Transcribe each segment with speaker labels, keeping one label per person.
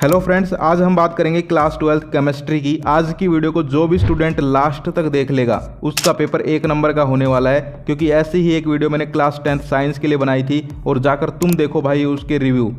Speaker 1: Hello friends, आज हम बात करेंगे क्लास 12th केमिस्ट्री की। आज की वीडियो को जो भी स्टूडेंट लास्ट तक देख लेगा उसका पेपर 1 नंबर का होने वाला है, क्योंकि ऐसी ही एक वीडियो मैंने क्लास 10th साइंस के लिए बनाई थी और जाकर तुम देखो भाई उसके रिव्यू,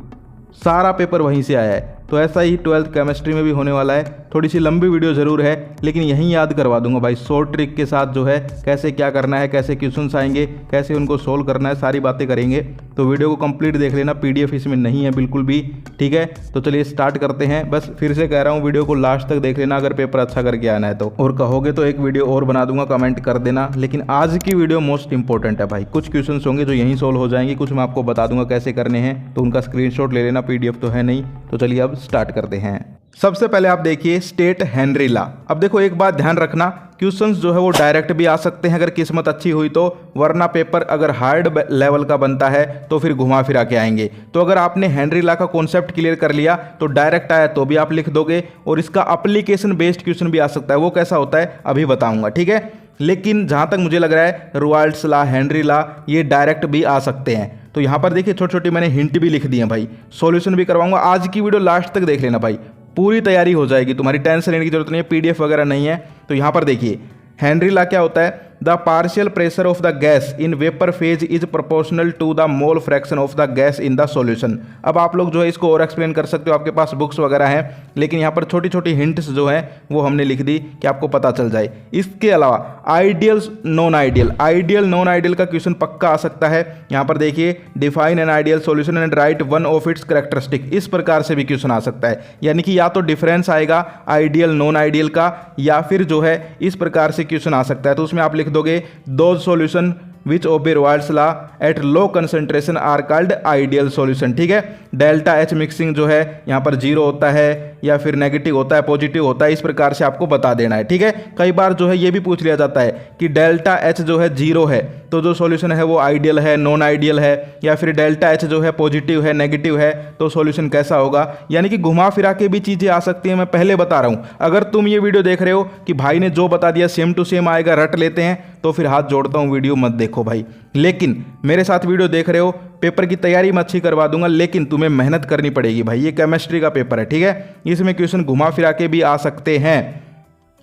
Speaker 1: सारा पेपर वहीं से आया है। तो ऐसा ही 12th केमिस्ट्री में भी होने वाला है। थोड़ी सी लंबी वीडियो ज़रूर है, लेकिन यहीं याद करवा दूंगा भाई शॉर्ट ट्रिक के साथ, जो है कैसे क्या करना है, कैसे क्वेश्चंस आएंगे, कैसे उनको सोल्व करना है, सारी बातें करेंगे। तो वीडियो को कंप्लीट देख लेना, पीडीएफ इसमें नहीं है बिल्कुल भी, ठीक है। तो चलिए स्टार्ट करते हैं। बस फिर से कह रहा हूँ, वीडियो को लास्ट तक देख लेना अगर पेपर अच्छा करके आना है तो, और कहोगे तो एक वीडियो और बना दूंगा, कमेंट कर देना। लेकिन आज की वीडियो मोस्ट इंपॉर्टेंट है भाई। कुछ क्वेश्चन होंगे जो यहीं सोल्व हो जाएंगे, कुछ मैं आपको बता दूंगा कैसे करने हैं, तो उनका स्क्रीनशॉट ले लेना, पीडीएफ तो है नहीं। तो चलिए अब स्टार्ट करते हैं। सबसे पहले आप देखिए स्टेट हेनरी लॉ। अब देखो एक बात ध्यान रखना, क्वेश्चंस जो है वो डायरेक्ट भी आ सकते हैं अगर किस्मत अच्छी हुई तो, वरना पेपर अगर हार्ड लेवल का बनता है तो फिर घुमा फिरा के आएंगे। तो अगर आपने हेनरी लॉ का कॉन्सेप्ट क्लियर कर लिया तो डायरेक्ट आया तो भी आप लिख दोगे, और इसका एप्लीकेशन बेस्ड क्वेश्चन भी आ सकता है। वो कैसा होता है अभी बताऊंगा, ठीक है। लेकिन जहां तक मुझे लग रहा है रुवाल्ड्स लॉ, हेनरी लॉ, ये डायरेक्ट भी आ सकते हैं। तो यहां पर देखिए छोटी छोटी मैंने हिंट भी लिख दी है भाई, सॉल्यूशन भी करवाऊंगा। आज की वीडियो लास्ट तक देख लेना भाई, पूरी तैयारी हो जाएगी, तुम्हारी टेंशन लेने की जरूरत नहीं है, पीडीएफ वगैरह नहीं है। तो यहां पर देखिए हेनरी लॉ क्या होता है, the partial pressure of the gas in vapour phase is proportional to the mole fraction of the gas in the solution. अब आप लोग जो है इसको और एक्सप्लेन कर सकते हो, आपके पास बुक्स वगैरह हैं, लेकिन यहाँ पर छोटी छोटी हिंट्स जो है वो हमने लिख दी कि आपको पता चल जाए। इसके अलावा ideal non ideal, ideal non ideal का क्वेश्चन पक्का आ सकता है। यहाँ पर देखिए define an ideal solution and right one of its characteristic, इस प्रकार से भी क्वेश्चन आ सकता है। यानी कि या तो डिफरेंस आएगा आइडियल नॉन आइडियल का, या फिर जो है इस प्रकार से क्वेश्चन आ सकता है। तो उसमें आप लिख दोगे those solution which obey Raoult's law at low concentration are called ideal solution, ठीक है। डेल्टा एच मिक्सिंग जो है यहाँ पर 0 होता है, या फिर नेगेटिव होता है, पॉजिटिव होता है, इस प्रकार से आपको बता देना है, ठीक है। कई बार जो है ये भी पूछ लिया जाता है कि डेल्टा एच जो है 0 है तो जो सॉल्यूशन है वो आइडियल है, नॉन आइडियल है, या फिर डेल्टा एच जो है पॉजिटिव है, नेगेटिव है, तो सॉल्यूशन कैसा होगा। यानी कि घुमा फिरा के भी चीजें आ सकती हैं, मैं पहले बता रहा हूं। अगर तुम ये वीडियो देख रहे हो कि भाई ने जो बता दिया सेम टू सेम आएगा, रट लेते हैं, तो फिर हाथ जोड़ता हूं, वीडियो मत देखो भाई। लेकिन मेरे साथ वीडियो देख रहे हो, पेपर की तैयारी मैं अच्छी करवा दूंगा, लेकिन तुम्हें मेहनत करनी पड़ेगी भाई। ये केमिस्ट्री का पेपर है, ठीक है, इसमें क्वेश्चन घुमा फिरा के भी आ सकते हैं।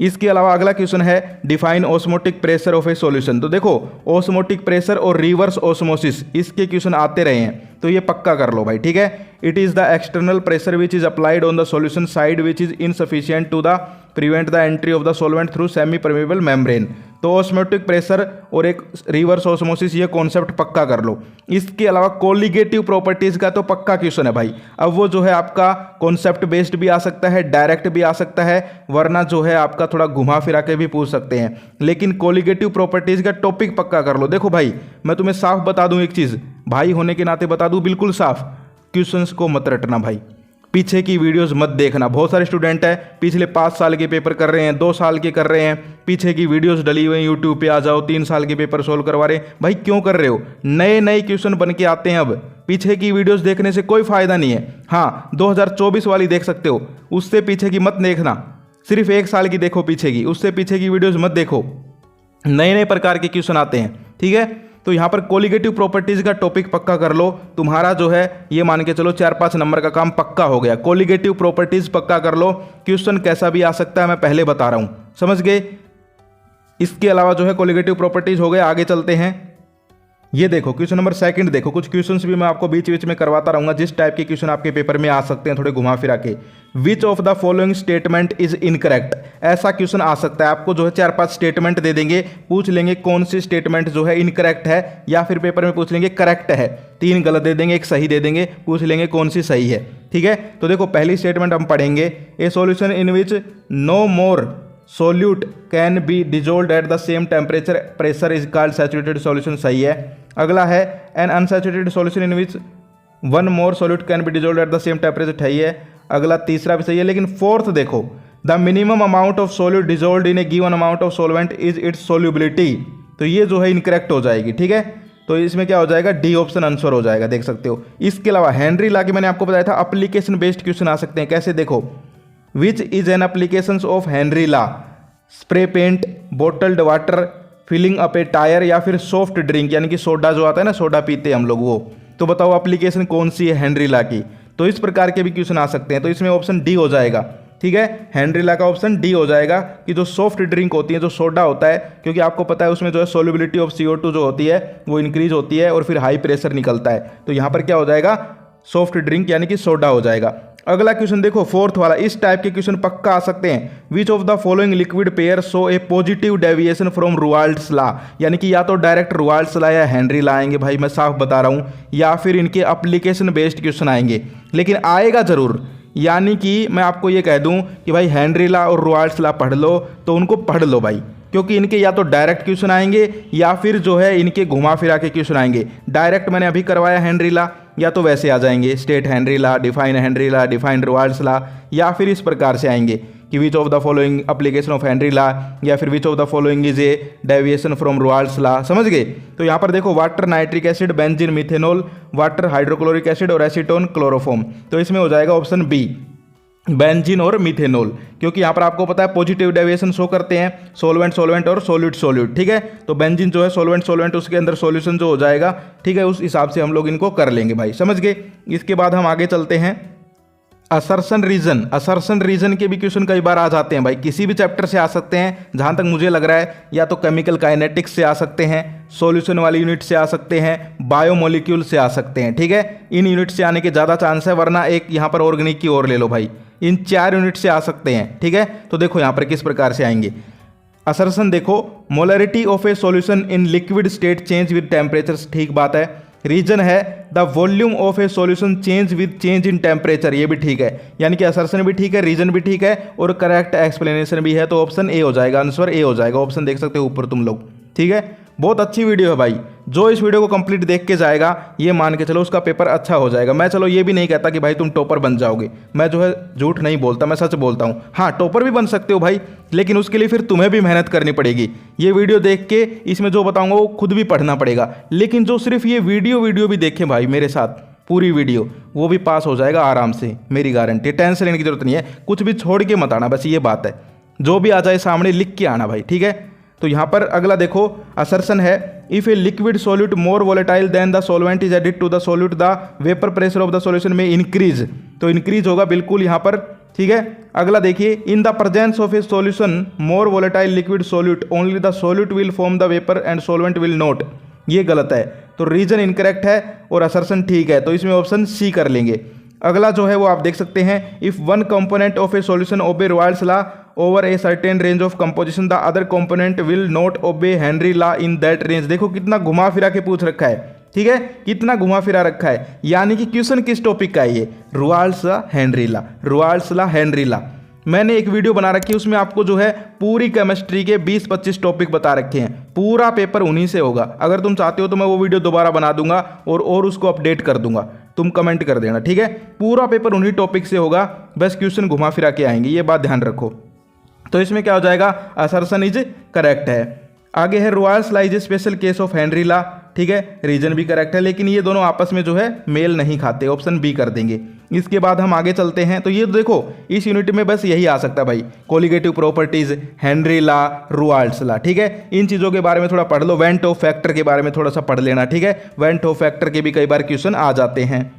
Speaker 1: इसके अलावा अगला क्वेश्चन है define osmotic pressure of a solution. तो देखो ऑस्मोटिक प्रेशर और रिवर्स ऑस्मोसिस, इसके क्वेश्चन आते रहे हैं, तो ये पक्का कर लो भाई, ठीक है। It is the external pressure which is applied on the solution side which is insufficient to the prevent the entry of the solvent through semi permeable membrane. तो ऑस्मोटिक प्रेशर और एक रिवर्स ऑस्मोसिस, ये concept पक्का कर लो। इसके अलावा colligative properties का तो पक्का क्वेश्चन है भाई। अब वो जो है आपका कॉन्सेप्ट बेस्ड भी आ सकता है, डायरेक्ट भी आ सकता है, वरना जो है आपका थोड़ा घुमा फिरा के भी पूछ सकते हैं। लेकिन कोलिगेटिव प्रॉपर्टीज का टॉपिक पक्का कर लो। देखो भाई मैं तुम्हें साफ बता दूं एक चीज, भाई होने के नाते बता दूं बिल्कुल साफ, क्वेश्चंस को मत रटना भाई, पीछे की वीडियोस मत देखना। बहुत सारे स्टूडेंट हैं पिछले 5 साल के पेपर कर रहे हैं, 2 साल के कर रहे हैं, पीछे की वीडियोस डली हुई यूट्यूब पे आ जाओ, 3 साल के पेपर सोल्व करवा रहे हैं। भाई क्यों कर रहे हो, नए नए क्वेश्चन बन के आते हैं, अब पीछे की वीडियोस देखने से कोई फायदा नहीं है। हाँ 2024 वाली देख सकते हो, उससे पीछे की मत देखना, सिर्फ 1 साल की देखो पीछे की, उससे पीछे की वीडियोज मत देखो, नए नए प्रकार के क्वेश्चन आते हैं, ठीक है। तो यहाँ पर कोलिगेटिव प्रॉपर्टीज का टॉपिक पक्का कर लो, तुम्हारा जो है ये मान के चलो 4-5 नंबर का काम पक्का हो गया। कोलिगेटिव प्रॉपर्टीज पक्का कर लो, क्वेश्चन कैसा भी आ सकता है, मैं पहले बता रहा हूँ, समझ गए। इसके अलावा जो है कोलिगेटिव प्रॉपर्टीज हो गए, आगे चलते हैं। ये देखो क्वेश्चन नंबर 2 देखो, कुछ क्वेश्चंस भी मैं आपको बीच बीच में करवाता रहूंगा, जिस टाइप के क्वेश्चन आपके पेपर में आ सकते हैं थोड़े घुमा फिरा के। विच of the following statement is incorrect, ऐसा क्वेश्चन आ सकता है। आपको जो है 4-5 स्टेटमेंट दे देंगे, पूछ लेंगे कौन सी स्टेटमेंट जो है इनकरेक्ट है, या फिर पेपर में पूछ लेंगे करेक्ट है। 3 गलत दे देंगे, 1 सही दे देंगे, पूछ लेंगे कौन सी सही है, ठीक है। तो देखो पहली स्टेटमेंट हम पढ़ेंगे, a solution in which no more solute can be dissolved at the same temperature pressure is called saturated solution, सही है। अगला है an unsaturated solution in which 1 more solute can be dissolved at the same temperature, सही है। अगला तीसरा भी सही है, लेकिन 4th देखो, the minimum amount of solute dissolved in A given amount of solvent is it's solubility, तो ये जो है इनकरेक्ट हो जाएगी, ठीक है। तो इसमें क्या हो जाएगा, डी ऑप्शन आंसर हो जाएगा, देख सकते हो। इसके अलावा हेनरी लॉ की मैंने आपको बताया था एप्लीकेशन बेस्ड क्वेश्चन आ सकते हैं, कैसे देखो, which is an application of Henry law, spray paint, bottled water, filling up a tyre, या फिर सॉफ्ट ड्रिंक, यानी कि सोडा जो आता है ना, सोडा पीते हैं हम लोग वो। तो बताओ एप्लीकेशन कौन सी है हेनरी लॉ की। तो इस प्रकार के भी क्वेश्चन आ सकते हैं। तो इसमें ऑप्शन डी हो जाएगा, ठीक है, हेनरी ला का ऑप्शन डी हो जाएगा कि जो सॉफ्ट ड्रिंक होती है, जो सोडा होता है, क्योंकि आपको पता है उसमें जो है सोल्युबिलिटी ऑफ CO2 जो होती है वो इंक्रीज होती है और फिर हाई प्रेशर निकलता है। तो यहाँ पर क्या हो जाएगा, सॉफ्ट ड्रिंक यानी कि सोडा हो जाएगा। अगला क्वेश्चन देखो, फोर्थ वाला, इस टाइप के क्वेश्चन पक्का आ सकते हैं। Which of the following liquid pair show a positive deviation from Raoult's law, यानी कि या तो डायरेक्ट रुआल्ड्स लॉ या हेनरी लॉ आएंगे भाई, मैं साफ बता रहा हूँ, या फिर इनके एप्लीकेशन बेस्ड क्वेश्चन आएंगे, लेकिन आएगा जरूर। यानी कि मैं आपको ये कह दूं कि भाई हेनरी लॉ और रुआल्ड्स लॉ पढ़ लो तो उनको पढ़ लो भाई, क्योंकि इनके या तो डायरेक्ट क्वेश्चन आएंगे या फिर जो है इनके घुमा फिरा के क्वेश्चन आएंगे। डायरेक्ट मैंने अभी करवाया हेनरी लॉ, या तो वैसे आ जाएंगे state Henry law, define Henry law, define Raoult's law, या फिर इस प्रकार से आएंगे कि which of the following application of Henry law, या फिर which of the following is a deviation from Raoult's law. समझ गए? तो यहाँ पर देखो, water nitric acid, benzene methanol, water hydrochloric acid और एसीटोन क्लोरोफॉर्म। तो इसमें हो जाएगा ऑप्शन बी, बेंजीन और मिथेनॉल, क्योंकि यहाँ पर आपको पता है पॉजिटिव डेविएशन शो करते हैं सॉल्वेंट सॉल्वेंट और सॉल्यूट सॉल्यूट, ठीक है। तो बेंजीन जो है सॉल्वेंट सॉल्वेंट, उसके अंदर सॉल्यूशन जो हो जाएगा, ठीक है, उस हिसाब से हम लोग इनको कर लेंगे भाई, समझ गए। इसके बाद हम आगे चलते हैं, असर्शन रीजन। असर्शन रीजन के भी क्वेश्चन कई बार आ जाते हैं भाई, किसी भी चैप्टर से आ सकते हैं जहां तक मुझे लग रहा है, या तो केमिकल काइनेटिक्स से आ सकते हैं, सॉल्यूशन वाली यूनिट से आ सकते हैं, बायोमोलिक्यूल से आ सकते हैं, ठीक है। इन यूनिट से आने के ज़्यादा चांस है, वरना एक यहाँ पर ऑर्गेनिक की ओर ले लो भाई, इन 4 यूनिट से आ सकते हैं, ठीक है। तो देखो यहाँ पर किस प्रकार से आएंगे। असर्शन देखो, molarity of a solution in liquid state change with temperature, ठीक बात है। रीजन है the volume of a solution change with change in temperature, ये भी ठीक है, यानी कि असर्शन भी ठीक है, रीजन भी ठीक है और करेक्ट एक्सप्लेनेशन भी है। तो ऑप्शन ए हो जाएगा, आंसर ए हो जाएगा। ऑप्शन देख सकते हो ऊपर तुम लोग, ठीक है। बहुत अच्छी वीडियो है भाई, जो इस वीडियो को कंप्लीट देख के जाएगा ये मान के चलो उसका पेपर अच्छा हो जाएगा। मैं चलो ये भी नहीं कहता कि भाई तुम टॉपर बन जाओगे, मैं जो है झूठ नहीं बोलता, मैं सच बोलता हूँ। हाँ, टॉपर भी बन सकते हो भाई, लेकिन उसके लिए फिर तुम्हें भी मेहनत करनी पड़ेगी। ये वीडियो देख के इसमें जो बताऊंगा वो खुद भी पढ़ना पड़ेगा, लेकिन जो सिर्फ ये वीडियो भी देखें भाई मेरे साथ पूरी वीडियो, वो भी पास हो जाएगा आराम से, मेरी गारंटी। टेंशन लेने की जरूरत नहीं है, कुछ भी छोड़ के मत आना, बस ये बात है। जो भी आ जाए सामने लिख के आना भाई, ठीक है। तो यहाँ पर अगला देखो, असर्शन है if a liquid solute more volatile than the solvent is added to the solute the vapour pressure of the solution में इंक्रीज, तो इंक्रीज होगा बिल्कुल यहाँ पर, ठीक है। अगला देखिए, in the presence of a solution more volatile liquid solute only the solute will form the vapour and solvent will not, ये गलत है। तो रीजन इनकरेक्ट है और असर्शन ठीक है, तो इसमें ऑप्शन सी कर लेंगे। अगला जो है वो आप देख सकते हैं, if one component of a solution obey Raoult's law over a certain range of composition the other component will not obey Henry law in that range. देखो कितना घुमा फिरा के पूछ रखा है, ठीक है, कितना घुमा फिरा रखा है। यानी कि क्वेश्चन किस टॉपिक का है ये, Raoult's law Henry law, Raoult's law Henry law. मैंने एक वीडियो बना रखी है, उसमें आपको जो है पूरी केमिस्ट्री के 20-25 टॉपिक बता रखे हैं, पूरा पेपर उन्हीं से होगा। अगर तुम चाहते हो तो मैं वो वीडियो दोबारा बना दूंगा और उसको अपडेट कर दूंगा, तुम कमेंट कर देना, ठीक है। पूरा पेपर उन्हीं टॉपिक से होगा, बस क्वेश्चन घुमा फिरा के आएंगे, ये बात ध्यान रखो। तो इसमें क्या हो जाएगा, असर्शन इज करेक्ट है। आगे है Raoult's law is special case of Henry law, ठीक है, रीजन भी करेक्ट है, लेकिन ये दोनों आपस में जो है मेल नहीं खाते, ऑप्शन बी कर देंगे। इसके बाद हम आगे चलते हैं, तो ये देखो इस यूनिट में बस यही आ सकता है भाई, colligative properties, Henry law, Raoult's law, ठीक है। इन चीज़ों के बारे में थोड़ा पढ़ लो, वेंट ऑफ फैक्टर के बारे में थोड़ा सा पढ़ लेना, ठीक है। वेंट ऑफ फैक्टर के भी कई बार क्वेश्चन आ जाते हैं।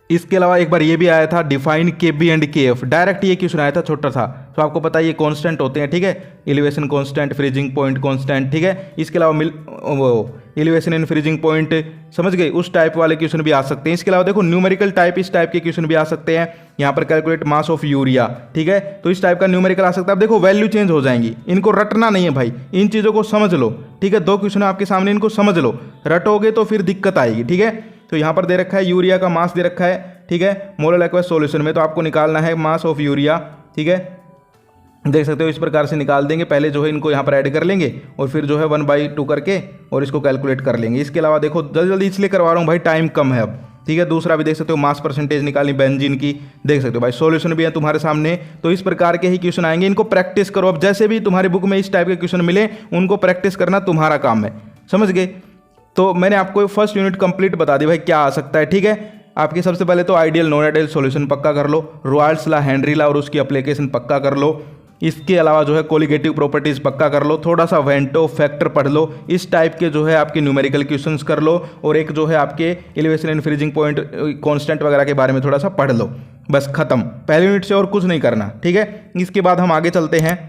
Speaker 1: इसके अलावा एक बार ये भी आया था, define KB and KF, direct ये क्वेश्चन आया था, छोटा था। तो आपको पता है ये कांस्टेंट होते हैं, ठीक है, elevation constant, freezing point constant, ठीक है। इसके अलावा वो एलिवेशन इन फ्रीजिंग पॉइंट, समझ गए, उस टाइप वाले क्वेश्चन भी आ सकते हैं। इसके अलावा देखो न्यूमेरिकल टाइप, इस टाइप के क्वेश्चन भी आ सकते हैं। यहाँ पर कैलकुलेट मास ऑफ यूरिया, ठीक है, तो इस टाइप का न्यूमेरिकल आ सकता है। अब देखो वैल्यू चेंज हो जाएंगी, इनको रटना नहीं है भाई, इन चीज़ों को समझ लो, ठीक है। 2 क्वेश्चन आपके सामने, इनको समझ लो, रटोगे तो फिर दिक्कत आएगी, ठीक है। तो यहाँ पर दे रखा है यूरिया का मास दे रखा है, ठीक है, मोलर एक्वस सॉल्यूशन में, तो आपको निकालना है मास ऑफ यूरिया, ठीक है। देख सकते हो इस प्रकार से निकाल देंगे, पहले जो है इनको यहाँ पर ऐड कर लेंगे और फिर जो है 1/2 करके और इसको कैलकुलेट कर लेंगे। इसके अलावा देखो जल्दी जल्दी इसलिए करवा रहा हूँ भाई, टाइम कम है अब, ठीक है। दूसरा भी देख सकते हो, मास परसेंटेज निकालनी बेंजीन की, देख सकते हो भाई, सॉल्यूशन भी है तुम्हारे सामने। तो इस प्रकार के ही क्वेश्चन आएंगे, इनको प्रैक्टिस करो। अब जैसे भी तुम्हारी बुक में इस टाइप के क्वेश्चन मिले उनको प्रैक्टिस करना तुम्हारा काम है, समझ गए। तो मैंने आपको फर्स्ट यूनिट कंप्लीट बता दी भाई क्या आ सकता है, ठीक है। आपके सबसे पहले तो आइडियल नॉन आइडियल सॉल्यूशन पक्का कर लो, रुआल्ड्स लॉ, हेनरी लॉ और उसकी एप्लीकेशन पक्का कर लो। इसके अलावा जो है कोलिगेटिव प्रॉपर्टीज़ पक्का कर लो, थोड़ा सा वेंटो फैक्टर पढ़ लो, इस टाइप के जो है आपके न्यूमेरिकल क्वेश्चंस कर लो, और एक जो है आपके elevation and freezing point constant वगैरह के बारे में थोड़ा सा पढ़ लो। बस खत्म, पहली यूनिट से और कुछ नहीं करना, ठीक है। इसके बाद हम आगे चलते हैं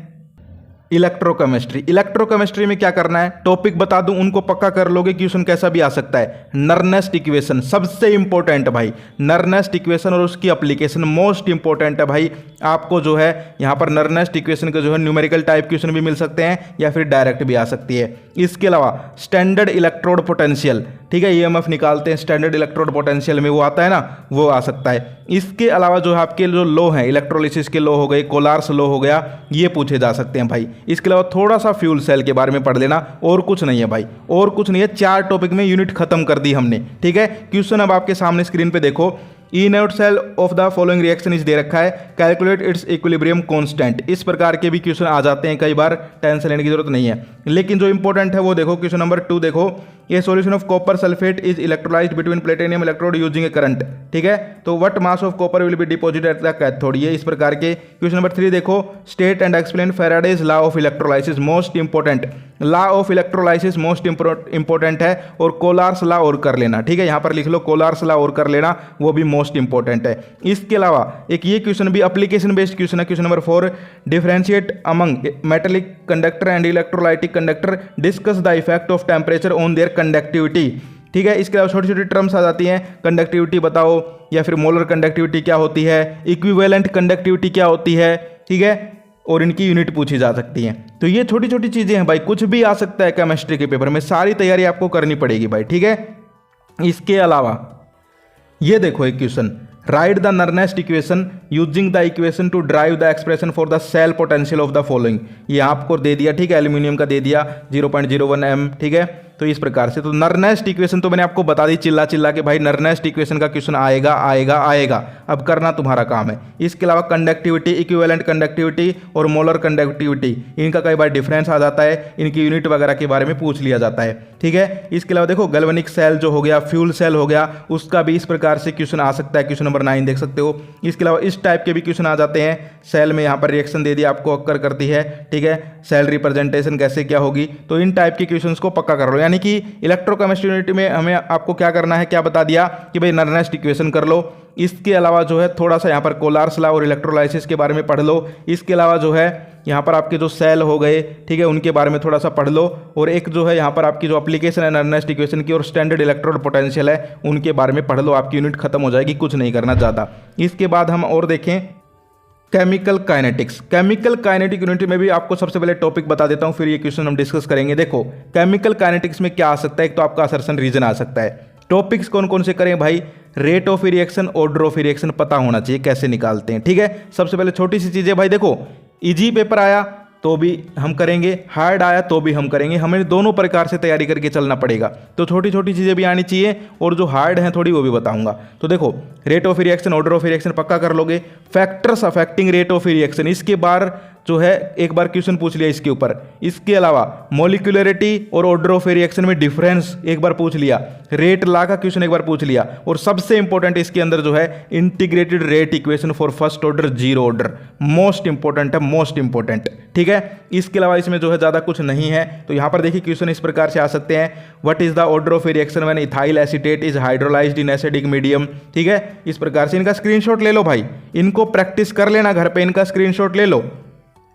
Speaker 1: इलेक्ट्रोकेमिस्ट्री। इलेक्ट्रोकेमिस्ट्री में क्या करना है, टॉपिक बता दूं, उनको पक्का कर लोगे, क्वेश्चन कैसा भी आ सकता है। नर्नेस्ट इक्वेशन सबसे इंपॉर्टेंट भाई, नर्नेस्ट इक्वेशन और उसकी एप्लीकेशन मोस्ट इंपॉर्टेंट है भाई। आपको जो है यहाँ पर नर्नेस्ट इक्वेशन के जो है न्यूमेरिकल टाइप क्वेश्चन भी मिल सकते हैं या फिर डायरेक्ट भी आ सकती है। इसके अलावा स्टैंडर्ड इलेक्ट्रोड पोटेंशियल, ठीक है, ईएमएफ निकालते हैं स्टैंडर्ड इलेक्ट्रोड पोटेंशियल में, वो आता है ना, वो आ सकता है। इसके अलावा जो है आपके जो लो हैं, इलेक्ट्रोलिसिस के लो हो गए, कोलार्स लो हो गया, ये पूछे जा सकते हैं भाई। इसके अलावा थोड़ा सा फ्यूल सेल के बारे में पढ़ लेना, और कुछ नहीं है भाई, और कुछ नहीं है। 4 टॉपिक में यूनिट खत्म कर दी हमने, ठीक है। क्वेश्चन अब आपके सामने स्क्रीन पे देखो, inert cell of the following reaction is दे रखा है, कैलकुलेट इट्स इक्विलिब्रियम कांस्टेंट। इस प्रकार के भी क्वेश्चन आ जाते हैं, कई बार टेंशन लेने की जरूरत नहीं है। लेकिन जो इंपॉर्टेंट है वो देखो, क्वेश्चन नंबर 2 देखो, ये solution of copper sulphate is electrolysed between platinum electrode using A current, ठीक है। तो what mass of copper will be deposited at the cathode, ये इस प्रकार के। क्वेश्चन नंबर 3 देखो, state and explain Faraday's law of electrolysis, most important. Law of electrolysis most important है, और कोलार्स लॉ और कर लेना, ठीक है, यहाँ पर लिख लो कोलार्स लॉ और कर लेना, वो भी मोस्ट इंपॉर्टेंट है। इसके अलावा एक ये क्वेश्चन भी एप्लीकेशन बेस्ड क्वेश्चन है, question number 4, differentiate among metallic conductor and electrolytic conductor, discuss the effect of temperature on their conductivity, ठीक है। इसके अलावा छोटी छोटी टर्म्स आ जाती हैं, कंडक्टिविटी बताओ, या फिर मोलर कंडक्टिविटी क्या होती है, इक्विवेलेंट कंडक्टिविटी क्या होती है, ठीक है, और इनकी यूनिट पूछी जा सकती हैं। तो ये छोटी छोटी चीज़ें हैं भाई, कुछ भी आ सकता है केमिस्ट्री के पेपर में, सारी तैयारी आपको करनी पड़ेगी भाई, ठीक है। इसके अलावा ये देखो एक question, write the Nernst equation using the equation to derive the expression for the cell potential of the following, ये आपको दे दिया, ठीक है, एल्यूमिनियम का दे दिया 0.01 m, ठीक है। तो इस प्रकार से तो नर्नेस्ट इक्वेशन तो मैंने आपको बता दी चिल्ला चिल्ला के भाई, नर्नेस्ट इक्वेशन का क्वेश्चन आएगा आएगा आएगा, अब करना तुम्हारा काम है। इसके अलावा कंडक्टिविटी, इक्विवेलेंट कंडक्टिविटी और मोलर कंडक्टिविटी, इनका कई बार डिफरेंस आ जाता है, इनकी यूनिट वगैरह के बारे में पूछ लिया जाता है, ठीक है। इसके अलावा देखो गैल्वेनिक सेल जो हो गया, फ्यूल सेल हो गया, उसका भी इस प्रकार से क्वेश्चन आ सकता है, क्वेश्चन नंबर 9 देख सकते हो। इसके अलावा इस टाइप के भी क्वेश्चन आ जाते हैं, सेल में यहाँ पर रिएक्शन दे दिया आपको, अक्कर करती है, ठीक है, सेल रिप्रेजेंटेशन कैसे क्या होगी, तो इन टाइप के क्वेश्चंस को पक्का कर लो। यानी कि इलेक्ट्रोकेमिस्ट्री यूनिट में हमें आपको क्या करना है, क्या बता दिया कि भाई नर्नेस्ट इक्वेशन कर लो। इसके अलावा जो है थोड़ा सा यहाँ पर कोलार्स लॉ और इलेक्ट्रोलाइसिस के बारे में पढ़ लो। इसके अलावा जो है यहाँ पर आपके जो सेल हो गए, ठीक है, उनके बारे में थोड़ा सा पढ़ लो, और एक जो है यहाँ पर आपकी जो एप्लीकेशन है नर्नेस्ट इक्वेशन की और स्टैंडर्ड इलेक्ट्रोड पोटेंशियल है, उनके बारे में पढ़ लो, आपकी यूनिट खत्म हो जाएगी, कुछ नहीं करना ज़्यादा। इसके बाद हम और देखें chemical kinetics. Chemical kinetic unit में भी आपको सबसे पहले टॉपिक बता देता हूं, फिर ये क्वेश्चन हम डिस्कस करेंगे। देखो केमिकल काइनेटिक्स में क्या आ सकता है, एक तो आपका असर्शन रीजन आ सकता है। टॉपिक्स कौन कौन से करें भाई, rate of reaction, order of reaction पता होना चाहिए, कैसे निकालते हैं, ठीक है। सबसे पहले छोटी सी चीज़ें भाई, देखो इजी पेपर आया तो भी हम करेंगे, हार्ड आया तो भी हम करेंगे, हमें दोनों प्रकार से तैयारी करके चलना पड़ेगा। तो छोटी छोटी चीज़ें भी आनी चाहिए, और जो हार्ड हैं थोड़ी वो भी बताऊंगा। तो देखो rate of reaction, order of reaction पक्का कर लोगे। Factors affecting rate of reaction, इसके बार जो है एक बार क्वेश्चन पूछ लिया इसके ऊपर। इसके अलावा मॉलिक्यूलरिटी और ऑर्डर ऑफ रिएक्शन में डिफरेंस एक बार पूछ लिया, रेट लॉ का क्वेश्चन एक बार पूछ लिया, और सबसे इंपॉर्टेंट इसके अंदर जो है integrated rate equation for first order zero order, most important है, मोस्ट इंपॉर्टेंट, ठीक है। इसके अलावा इसमें जो है ज़्यादा कुछ नहीं है। तो यहाँ पर देखिए क्वेश्चन इस प्रकार से आ सकते हैं, what is the order of reaction when ethyl acetate is hydrolysed in acidic medium, ठीक है। इस प्रकार से इनका स्क्रीनशॉट ले लो भाई, इनको प्रैक्टिस कर लेना घर पे, इनका स्क्रीनशॉट ले लो,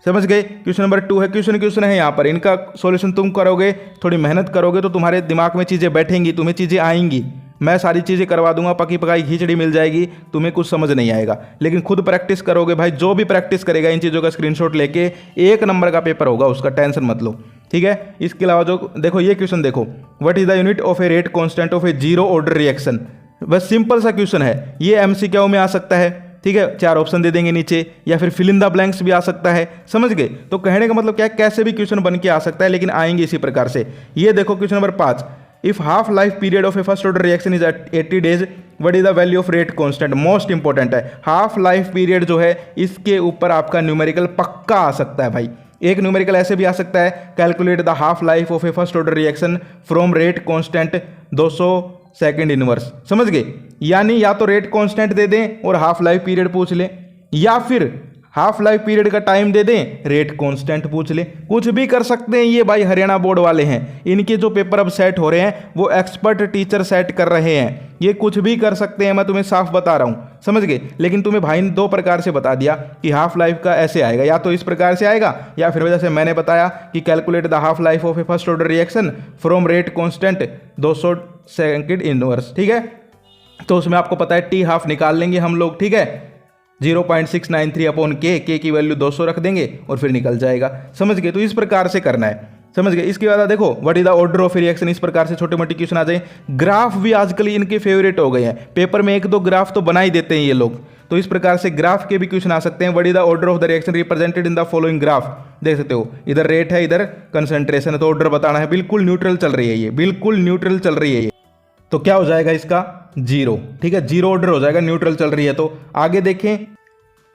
Speaker 1: समझ गए। क्वेश्चन नंबर 2 है, क्वेश्चन है यहाँ पर, इनका सॉल्यूशन तुम करोगे, थोड़ी मेहनत करोगे तो तुम्हारे दिमाग में चीज़ें बैठेंगी, तुम्हें चीज़ें आएंगी। मैं सारी चीज़ें करवा दूंगा, पकी पकाई खिचड़ी मिल जाएगी, तुम्हें कुछ समझ नहीं आएगा। लेकिन खुद प्रैक्टिस करोगे भाई, जो भी प्रैक्टिस करेगा इन चीज़ों का स्क्रीनशॉट लेके 1 नंबर का पेपर होगा उसका, टेंशन मत लो, ठीक है। इसके अलावा जो देखो ये क्वेश्चन देखो, what is the unit of a rate constant of A zero order reaction, बस सिंपल सा क्वेश्चन है, ये एमसीक्यू में आ सकता है, ठीक है। 4 ऑप्शन दे देंगे नीचे, या फिर फिल इन द ब्लैंक्स भी आ सकता है, समझ गए। तो कहने का मतलब क्या है, कैसे भी क्वेश्चन बन के आ सकता है, लेकिन आएंगे इसी प्रकार से। ये देखो question number 5, if half life period of A first order reaction is 80 days, what is the value of rate constant, most important है। हाफ लाइफ पीरियड जो है इसके ऊपर आपका न्यूमेरिकल पक्का आ सकता है भाई। एक न्यूमेरिकल ऐसे भी आ सकता है, calculate the half life of A first order reaction from rate constant 200 second inverse, समझ गए। यानी या तो रेट कांस्टेंट दे दें और हाफ लाइफ पीरियड पूछ लें, या फिर हाफ लाइफ पीरियड का टाइम दे दें, रेट कांस्टेंट पूछ ले, कुछ भी कर सकते हैं। ये भाई हरियाणा बोर्ड वाले हैं, इनके जो पेपर अब सेट हो रहे हैं वो एक्सपर्ट टीचर सेट कर रहे हैं, ये कुछ भी कर सकते हैं, मैं तुम्हें साफ बता रहा हूं, समझ गए। लेकिन तुम्हें भाई ने 2 प्रकार से बता दिया कि हाफ लाइफ का ऐसे आएगा, या तो इस प्रकार से आएगा या फिर जैसे मैंने बताया कि calculate the half life of A first order reaction from rate constant 200 second inverse, ठीक है। तो उसमें आपको पता है टी हाफ निकाल लेंगे हम लोग, ठीक है, 0.693 अपॉन के की वैल्यू 200 रख देंगे और फिर निकल जाएगा, समझ गए। तो इस प्रकार से करना है, समझ गए। इसके बाद देखो what is the order of reaction, इस प्रकार से छोटे मोटे क्वेश्चन आ जाए। ग्राफ भी आजकल इनके फेवरेट हो गए हैं, पेपर में 1-2 ग्राफ तो बना ही देते हैं ये लोग, तो इस प्रकार से ग्राफ के भी क्वेश्चन आ सकते हैं। What is the order of the reaction represented in the following graph, देख सकते हो इधर रेट है इधर कंसंट्रेशन है, तो ऑर्डर बताना है। बिल्कुल न्यूट्रल चल रही है ये, बिल्कुल न्यूट्रल चल रही है ये, तो क्या हो जाएगा इसका 0, ठीक है, 0 ऑर्डर हो जाएगा, न्यूट्रल चल रही है। तो आगे देखें,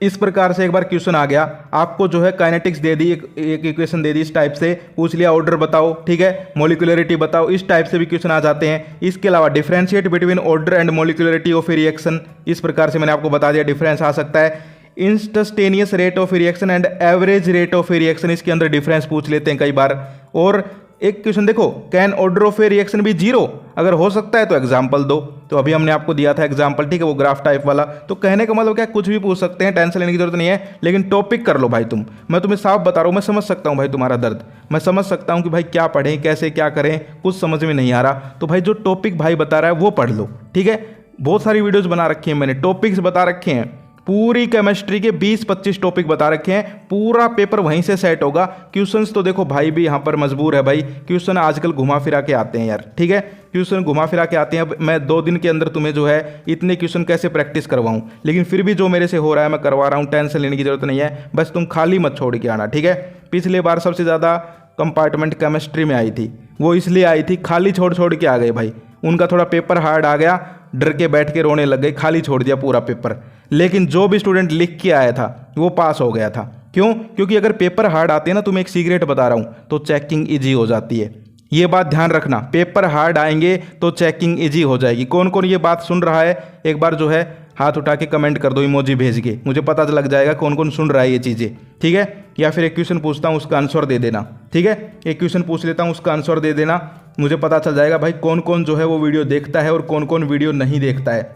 Speaker 1: इस प्रकार से एक बार क्वेश्चन आ गया, आपको जो है काइनेटिक्स दे दी, एक इक्वेशन दे दी, इस टाइप से पूछ लिया ऑर्डर बताओ, ठीक है, मोलिकुलरिटी बताओ, इस टाइप से भी क्वेश्चन आ जाते हैं। इसके अलावा differentiate between order and molecularity of A reaction, इस प्रकार से मैंने आपको बता दिया डिफरेंस आ सकता है। Instantaneous rate of reaction and average rate of reaction, इसके अंदर डिफरेंस पूछ लेते हैं कई बार। और एक क्वेश्चन देखो, can order of A reaction भी 0, अगर हो सकता है तो एग्जाम्पल दो, तो अभी हमने आपको दिया था एग्जाम्पल, ठीक है, वो ग्राफ टाइप वाला। तो कहने का मतलब क्या, कुछ भी पूछ सकते हैं, टेंशन लेने की जरूरत नहीं है, लेकिन टॉपिक कर लो भाई तुम। मैं तुम्हें साफ बता रहा हूँ, मैं समझ सकता हूँ भाई तुम्हारा दर्द, मैं समझ सकता हूँ कि भाई क्या पढ़ें, कैसे क्या करें, कुछ समझ में नहीं आ रहा। तो भाई जो टॉपिक भाई बता रहा है वो पढ़ लो, ठीक है। बहुत सारी वीडियोज बना रखी हैं मैंने, टॉपिक्स बता रखे हैं, पूरी केमिस्ट्री के 20-25 टॉपिक बता रखे हैं, पूरा पेपर वहीं से सेट होगा। क्वेश्चंस तो देखो भाई भी यहाँ पर मजबूर है भाई, क्वेश्चन आजकल घुमा फिरा के आते हैं यार, ठीक है, क्वेश्चन घुमा फिरा के आते हैं। अब मैं 2 दिन के अंदर तुम्हें जो है इतने क्वेश्चन कैसे प्रैक्टिस करवाऊँ, लेकिन फिर भी जो मेरे से हो रहा है मैं करवा रहा हूँ, टेंशन लेने की जरूरत नहीं है, बस तुम खाली मत छोड़ के आना, ठीक है। पिछले बार सबसे ज़्यादा कंपार्टमेंट केमिस्ट्री में आई थी, वो इसलिए आई थी खाली छोड़ के आ गए भाई, उनका थोड़ा पेपर हार्ड आ गया, डर के बैठ के रोने लग गए, खाली छोड़ दिया पूरा पेपर। लेकिन जो भी स्टूडेंट लिख के आया था वो पास हो गया था। क्यों? क्योंकि अगर पेपर हार्ड आते हैं ना, तुम्हें एक सीक्रेट बता रहा हूँ, तो चेकिंग इजी हो जाती है। ये बात ध्यान रखना, पेपर हार्ड आएंगे तो चेकिंग इजी हो जाएगी। कौन कौन ये बात सुन रहा है, एक बार जो है हाथ उठा के कमेंट कर दो, इमोजी भेज के, मुझे पता लग जाएगा कौन कौन सुन रहा है ये चीज़ें, ठीक है। या फिर एक क्वेश्चन पूछता हूँ, उसका आंसर दे देना, ठीक है, एक क्वेश्चन पूछ लेता हूँ, उसका आंसर दे देना, मुझे पता चल जाएगा भाई कौन कौन जो है वो वीडियो देखता है और कौन कौन वीडियो नहीं देखता है।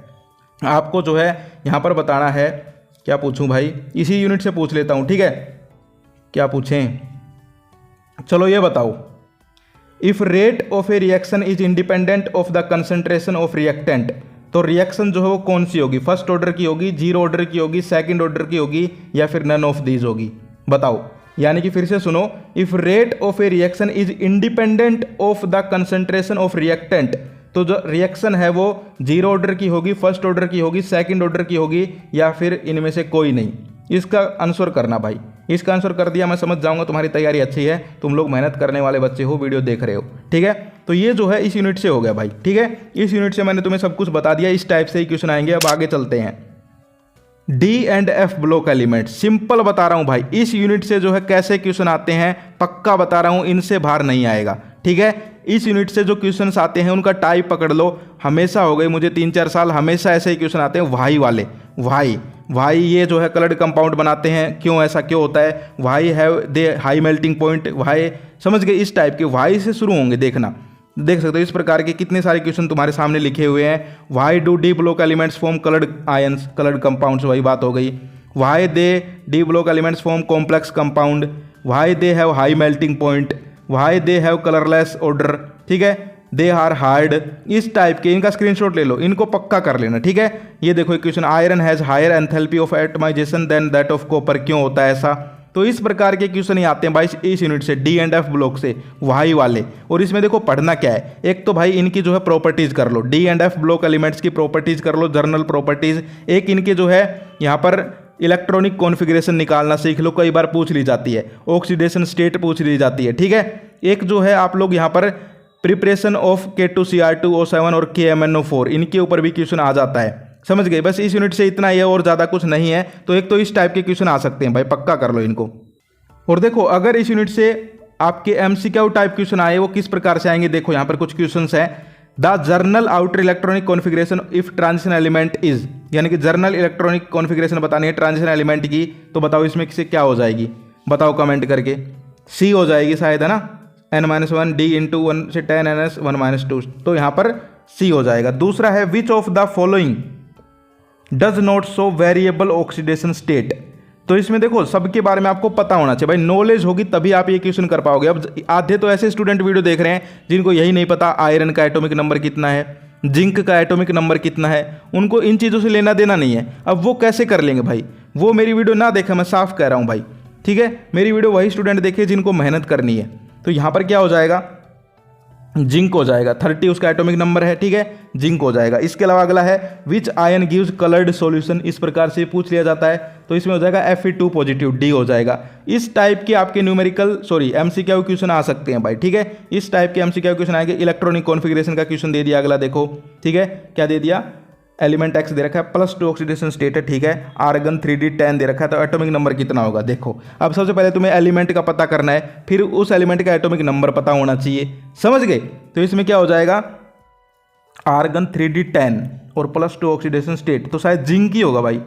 Speaker 1: आपको जो है यहाँ पर बताना है, क्या पूछूं भाई, इसी यूनिट से पूछ लेता हूँ, ठीक है। क्या पूछें, चलो ये बताओ, if rate of A reaction is independent of the concentration of reactant, तो रिएक्शन जो है वो कौन सी होगी, फर्स्ट ऑर्डर की होगी, 0 ऑर्डर की होगी, सेकंड ऑर्डर की होगी, या फिर नन ऑफ दीज होगी, बताओ। यानी कि फिर से सुनो, if rate of A reaction is independent of the concentration of reactant, तो जो रिएक्शन है वो 0 ऑर्डर की होगी, फर्स्ट ऑर्डर की होगी, सेकंड ऑर्डर की होगी, या फिर इनमें से कोई नहीं। इसका आंसर करना भाई, इसका आंसर कर दिया मैं समझ जाऊंगा तुम्हारी तैयारी अच्छी है, तुम लोग मेहनत करने वाले बच्चे हो, वीडियो देख रहे हो, ठीक है। तो ये जो है इस यूनिट से हो गया भाई, ठीक है, इस यूनिट से मैंने तुम्हें सब कुछ बता दिया, इस टाइप से ही क्वेश्चन आएंगे। अब आगे चलते हैं, D and f block element, simple बता रहा हूं भाई, इस यूनिट से जो है कैसे क्वेश्चन आते हैं पक्का बता रहा हूं, इनसे बाहर नहीं आएगा, ठीक है। इस यूनिट से जो क्वेश्चंस आते हैं उनका टाइप पकड़ लो, हमेशा हो गए मुझे 3-4 साल, हमेशा ऐसे ही क्वेश्चन आते हैं, वाई वाले, वाई ये जो है कलर्ड कंपाउंड बनाते हैं, क्यों ऐसा क्यों होता है, why have they high melting point, why, समझ गए, इस टाइप के वाई से शुरू होंगे, देखना, देख सकते हो इस प्रकार के कितने सारे क्वेश्चन तुम्हारे सामने लिखे हुए हैं। Why do D block elements form coloured ions, coloured compounds, वही बात हो गई। Why they D block elements form complex compound, why they have high melting point, why they have colourless order, ठीक है, दे आर हार्ड, इस type के, इनका screenshot ले लो, इनको पक्का कर लेना, ठीक है। ये देखो एक question, iron has higher enthalpy of atomisation than that of copper, क्यों होता है ऐसा। तो इस प्रकार के क्वेश्चन ही आते हैं भाई इस यूनिट से, डी एंड एफ ब्लॉक से, वाई वाले। और इसमें देखो पढ़ना क्या है, एक तो भाई इनकी जो है प्रॉपर्टीज कर लो, d and f block elements की प्रॉपर्टीज कर लो, जर्नल प्रॉपर्टीज, एक इनके जो है यहाँ पर इलेक्ट्रॉनिक कॉन्फ़िगरेशन निकालना सीख लो, कई बार पूछ ली जाती है, ऑक्सीडेशन स्टेट पूछ ली जाती है, ठीक है। एक जो है आप लोग यहाँ पर प्रिपरेशन ऑफ K2Cr2O7 और KMnO4, इनके ऊपर भी क्वेश्चन आ जाता है, समझ गए। बस इस यूनिट से इतना ही है और ज़्यादा कुछ नहीं है। तो एक तो इस टाइप के क्वेश्चन आ सकते हैं भाई, पक्का कर लो इनको। और देखो अगर इस यूनिट से आपके MCQ टाइप क्वेश्चन आए, वो किस प्रकार से आएंगे, देखो यहाँ पर कुछ क्वेश्चन है। The journal outer electronic configuration if transition element is, यानी कि जर्नल इलेक्ट्रॉनिक कॉन्फ़िगरेशन बतानी है ट्रांजिशन एलिमेंट की, तो बताओ इसमें से क्या हो जाएगी, बताओ कमेंट करके। सी हो जाएगी शायद, है ना, n-1 d इंटू 1 से 10 ns 1 - 2, तो यहाँ पर सी हो जाएगा। दूसरा है विच of the following does not show variable oxidation state. तो इसमें देखो सबके बारे में आपको पता होना चाहिए भाई, नॉलेज होगी तभी आप ये क्वेश्चन कर पाओगे। अब आधे तो ऐसे स्टूडेंट वीडियो देख रहे हैं जिनको यही नहीं पता आयरन का एटॉमिक नंबर कितना है, जिंक का एटॉमिक नंबर कितना है, उनको इन चीज़ों से लेना देना नहीं है। अब वो कैसे कर लेंगे भाई, वो मेरी वीडियो ना देखे, मैं साफ कह रहा हूँ भाई, ठीक है। मेरी वीडियो वही स्टूडेंट देखे जिनको मेहनत करनी है। तो यहाँ पर क्या हो जाएगा, जिंक हो जाएगा, 30 उसका एटॉमिक नंबर है, ठीक है, जिंक हो जाएगा। इसके अलावा अगला है विच आयन गिव्स कलर्ड सॉल्यूशन, इस प्रकार से पूछ लिया जाता है, तो इसमें हो जाएगा Fe2 पॉजिटिव, डी हो जाएगा। इस टाइप के आपके न्यूमेरिकल एमसीक्यू क्वेश्चन आ सकते हैं भाई, ठीक है। इस टाइप के एमसीक्यू क्वेश्चन आएंगे। इलेक्ट्रॉनिक कॉन्फ़िगरेशन का क्वेश्चन दे दिया अगला, देखो, ठीक है, क्या दे दिया, एलिमेंट एक्स दे रखा है, +2 ऑक्सीडेशन स्टेट है, ठीक है, आर्गन 3d10 दे रखा है, तो एटॉमिक नंबर कितना होगा देखो। अब सबसे पहले तुम्हें एलिमेंट का पता करना है, फिर उस एलिमेंट का एटॉमिक नंबर पता होना चाहिए, समझ गए। तो इसमें क्या हो जाएगा, आर्गन 3d10 और +2 ऑक्सीडेशन स्टेट, तो शायद जिंक ही होगा भाई।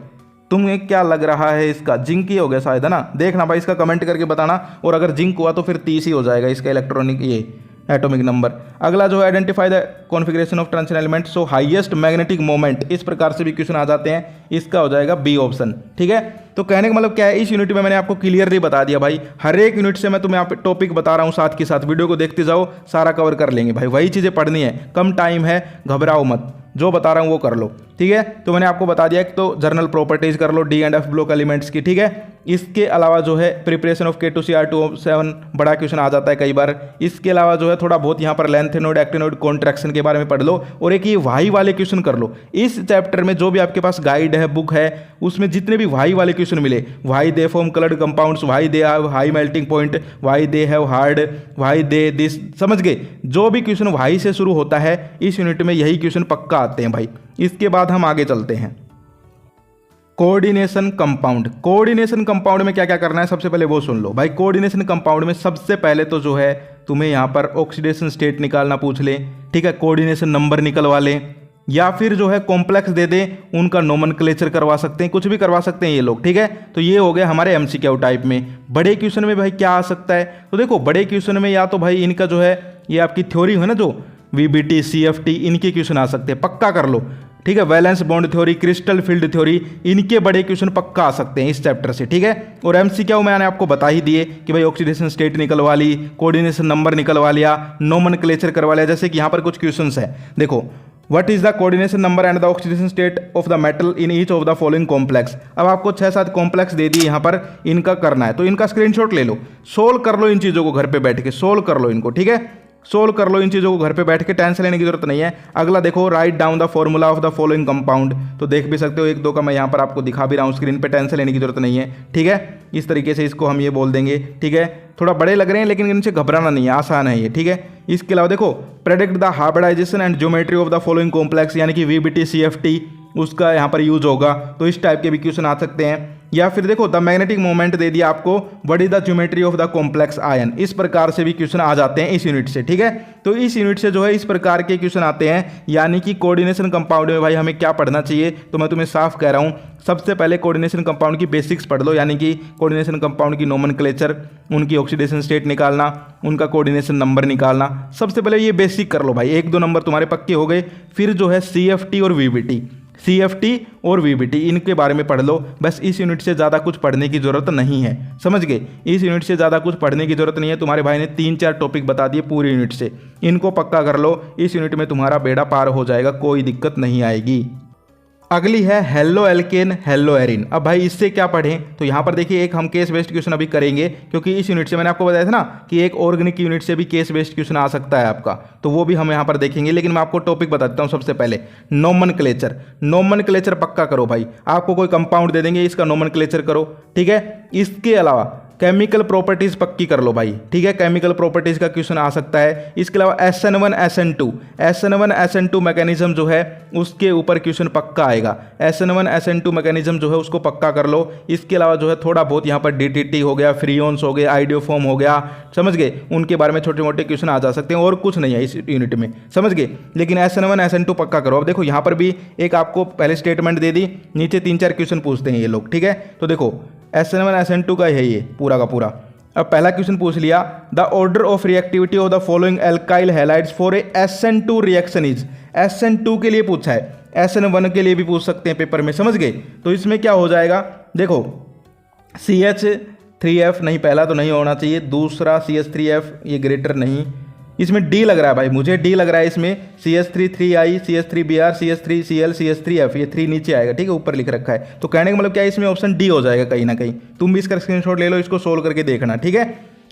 Speaker 1: तुम्हें क्या लग रहा है, इसका जिंक ही हो गया शायद, है ना। देखना भाई, इसका कमेंट करके बताना, और अगर जिंक हुआ तो फिर 30 ही हो जाएगा इसका इलेक्ट्रॉनिक ये एटॉमिक नंबर। अगला जो है identify the configuration of transition element so highest magnetic moment, इस प्रकार से भी क्वेश्चन आ जाते हैं, इसका हो जाएगा बी ऑप्शन, ठीक है। तो कहने का मतलब क्या है, इस यूनिट में मैंने आपको क्लियरली बता दिया भाई, हर एक यूनिट से मैं तुम्हें आप टॉपिक बता रहा हूँ, साथ के साथ वीडियो को देखते जाओ, सारा कवर कर लेंगे भाई, वही चीज़ें पढ़नी है, कम टाइम है, घबराओ मत, जो बता रहा हूँ वो कर लो, ठीक है। तो मैंने आपको बता दिया कि तो जर्नल प्रॉपर्टीज कर लो d and f block elements की, ठीक है। इसके अलावा जो है प्रिपरेशन ऑफ K2Cr2O7 बड़ा क्वेश्चन आ जाता है कई बार। इसके अलावा जो है थोड़ा बहुत यहाँ पर लेंथेनोइड एक्टिनोइड कॉन्ट्रैक्शन के बारे में पढ़ लो, और एक ये वाई वाले क्वेश्चन कर लो। इस चैप्टर में जो भी आपके पास गाइड है, बुक है, उसमें जितने भी वाई वाले क्वेश्चन मिले, why they form coloured compounds, why they have high melting point, why they have hard, why they this, समझ गए। जो भी क्वेश्चन वाई से शुरू होता है इस यूनिट में यही क्वेश्चन पक्का आते हैं भाई। इसके बाद हम आगे चलते हैं, कोऑर्डिनेशन कंपाउंड। कोऑर्डिनेशन कंपाउंड में क्या क्या करना है सबसे पहले वो सुन लो भाई। कोऑर्डिनेशन कंपाउंड में सबसे पहले तो जो है तुम्हें यहाँ पर ऑक्सीडेशन स्टेट निकालना पूछ ले, ठीक है, कोऑर्डिनेशन नंबर निकलवा ले, या फिर जो है कॉम्प्लेक्स दे दे, उनका नोमेनक्लेचर करवा सकते हैं, कुछ भी करवा सकते हैं ये लोग, ठीक है। तो ये हो गया हमारे एमसीक्यू टाइप में। बड़े क्वेश्चन में भाई क्या आ सकता है, तो देखो बड़े क्वेश्चन में या तो भाई इनका जो है ये आपकी थ्योरी है ना, जो VBT CFT, इनके क्वेश्चन आ सकते हैं, पक्का कर लो, ठीक है। Valence bond theory, crystal field theory, इनके बड़े क्वेश्चन पक्का आ सकते हैं इस चैप्टर से, ठीक है। और एमसीक्यू मैंने आपको बता ही दिए कि भाई ऑक्सीडेशन स्टेट निकलवा ली, कोऑर्डिनेशन नंबर निकलवा लिया, नोमेनक्लेचर करवा लिया। जैसे कि यहाँ पर कुछ क्वेश्चंस है, देखो, what is the coordination number and the oxidation state of the metal in each of the following complex. अब आपको 6-7 कॉम्प्लेक्स दे दिए यहाँ पर, इनका करना है, तो इनका स्क्रीनशॉट ले लो, सोल्व कर लो इन चीज़ों को घर पे बैठ के, सोल्व कर लो इनको, ठीक है, सोल्व कर लो इन चीज़ों को घर पे बैठ के, टेंशन लेने की जरूरत नहीं है। अगला देखो, write down the formula of the following compound, तो देख भी सकते हो, 1-2 का मैं यहाँ पर आपको दिखा भी रहा हूँ स्क्रीन पे, टेंशन लेने की जरूरत नहीं है, ठीक है। इस तरीके से इसको हम ये बोल देंगे, ठीक है। थोड़ा बड़े लग रहे हैं लेकिन इनसे घबराना नहीं है, आसान है ये, ठीक है। इसके अलावा देखो, predict the hybridization and geometry of the following complex, यानी कि VBT CFT उसका यहाँ पर यूज होगा, तो इस टाइप के भी क्वेश्चन आ सकते हैं। या फिर देखो, द मैग्नेटिक मोमेंट दे दिया आपको, what is the geometry of the complex ion, इस प्रकार से भी क्वेश्चन आ जाते हैं इस यूनिट से, ठीक है। तो इस यूनिट से जो है इस प्रकार के क्वेश्चन आते हैं। यानी कि कोऑर्डिनेशन कंपाउंड में भाई हमें क्या पढ़ना चाहिए, तो मैं तुम्हें साफ कह रहा हूँ, सबसे पहले कोऑर्डिनेशन कंपाउंड की बेसिक्स पढ़ लो, यानी कि कोऑर्डिनेशन कंपाउंड की नोमेनक्लेचर, उनकी ऑक्सीडेशन स्टेट निकालना, उनका कोऑर्डिनेशन नंबर निकालना, सबसे पहले ये बेसिक कर लो भाई, 1-2 नंबर तुम्हारे पक्के हो गए। फिर जो है CFT और VBT इनके बारे में पढ़ लो, बस। इस यूनिट से ज़्यादा कुछ पढ़ने की ज़रूरत नहीं है, समझ गए। इस यूनिट से ज़्यादा कुछ पढ़ने की ज़रूरत नहीं है, तुम्हारे भाई ने 3-4 टॉपिक बता दिए पूरे यूनिट से, इनको पक्का कर लो, इस यूनिट में तुम्हारा बेड़ा पार हो जाएगा, कोई दिक्कत नहीं आएगी। अगली है हेलो एल्केन हेलो एरिन। अब भाई इससे क्या पढ़ें, तो यहाँ पर देखिए एक हम केस बेस्ड क्वेश्चन अभी करेंगे, क्योंकि इस यूनिट से मैंने आपको बताया था ना कि एक ऑर्गेनिक यूनिट से भी केस बेस्ड क्वेश्चन आ सकता है आपका, तो वो भी हम यहाँ पर देखेंगे। लेकिन मैं आपको टॉपिक बता देता हूँ सबसे पहले, नोमेनक्लेचर। नोमेनक्लेचर पक्का करो भाई, आपको कोई कंपाउंड दे देंगे, इसका नोमेनक्लेचर करो, ठीक है। इसके अलावा केमिकल प्रॉपर्टीज पक्की कर लो भाई, ठीक है। केमिकल प्रॉपर्टीज का क्वेश्चन आ सकता है। इसके अलावा SN1 SN2 मैकेनिज्म जो है उसके ऊपर क्वेश्चन पक्का आएगा। SN1 SN2 मैकेनिज्म जो है उसको पक्का कर लो। इसके अलावा जो है थोड़ा बहुत यहाँ पर DTT हो गया, फ्रीओन्स हो गए, आइडियोफॉर्म हो गया, समझ गए, उनके बारे में छोटे मोटे क्वेश्चन आ जा सकते हैं, और कुछ नहीं है इस यूनिट में, समझ गए। लेकिन SN1 SN2 पक्का करो। अब देखो यहाँ पर भी एक आपको पहले स्टेटमेंट दे दी, नीचे 3-4 क्वेश्चन पूछते हैं ये लोग, ठीक है। तो देखो SN1 SN2 का है ये पूरा का पूरा। अब पहला क्वेश्चन पूछ लिया, the order of reactivity of the following alkyl halides for a SN2 reaction is. SN2 के लिए पूछा है, SN1 के लिए भी पूछ सकते हैं पेपर में, समझ गए। तो इसमें क्या हो जाएगा, देखो CH3F नहीं, पहला तो नहीं होना चाहिए, दूसरा CH3F ये ग्रेटर नहीं, इसमें D लग रहा है भाई, मुझे D लग रहा है इसमें। CH3 3I CH3Br CH3Cl CH3F, ये 3 नीचे आएगा, ठीक है, ऊपर लिख रखा है। तो कहने का मतलब क्या है, इसमें ऑप्शन D हो जाएगा कहीं ना कहीं। तुम भी इसका स्क्रीनशॉट ले लो, इसको सोल्व करके देखना, ठीक है,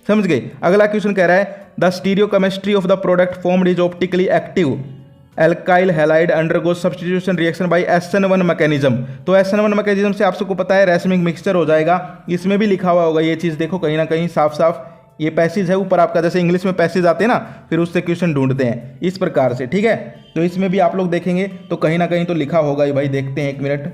Speaker 1: समझ गए। अगला क्वेश्चन कह रहा है, the stereochemistry of the product formed is optically active alkyl halide undergo substitution reaction by SN1 mechanism. तो SN1 मैकेनिज्म से आप सबको पता है रैसमिक मिक्सचर हो जाएगा। इसमें भी लिखा हुआ होगा ये चीज़, देखो कहीं ना कहीं साफ साफ ये पैसेज है ऊपर आपका, जैसे इंग्लिश में पैसेज आते हैं ना, फिर उससे क्वेश्चन ढूंढते हैं इस प्रकार से, ठीक है। तो इसमें भी आप लोग देखेंगे तो कहीं ना कहीं तो लिखा होगा ही भाई, देखते हैं 1 मिनट।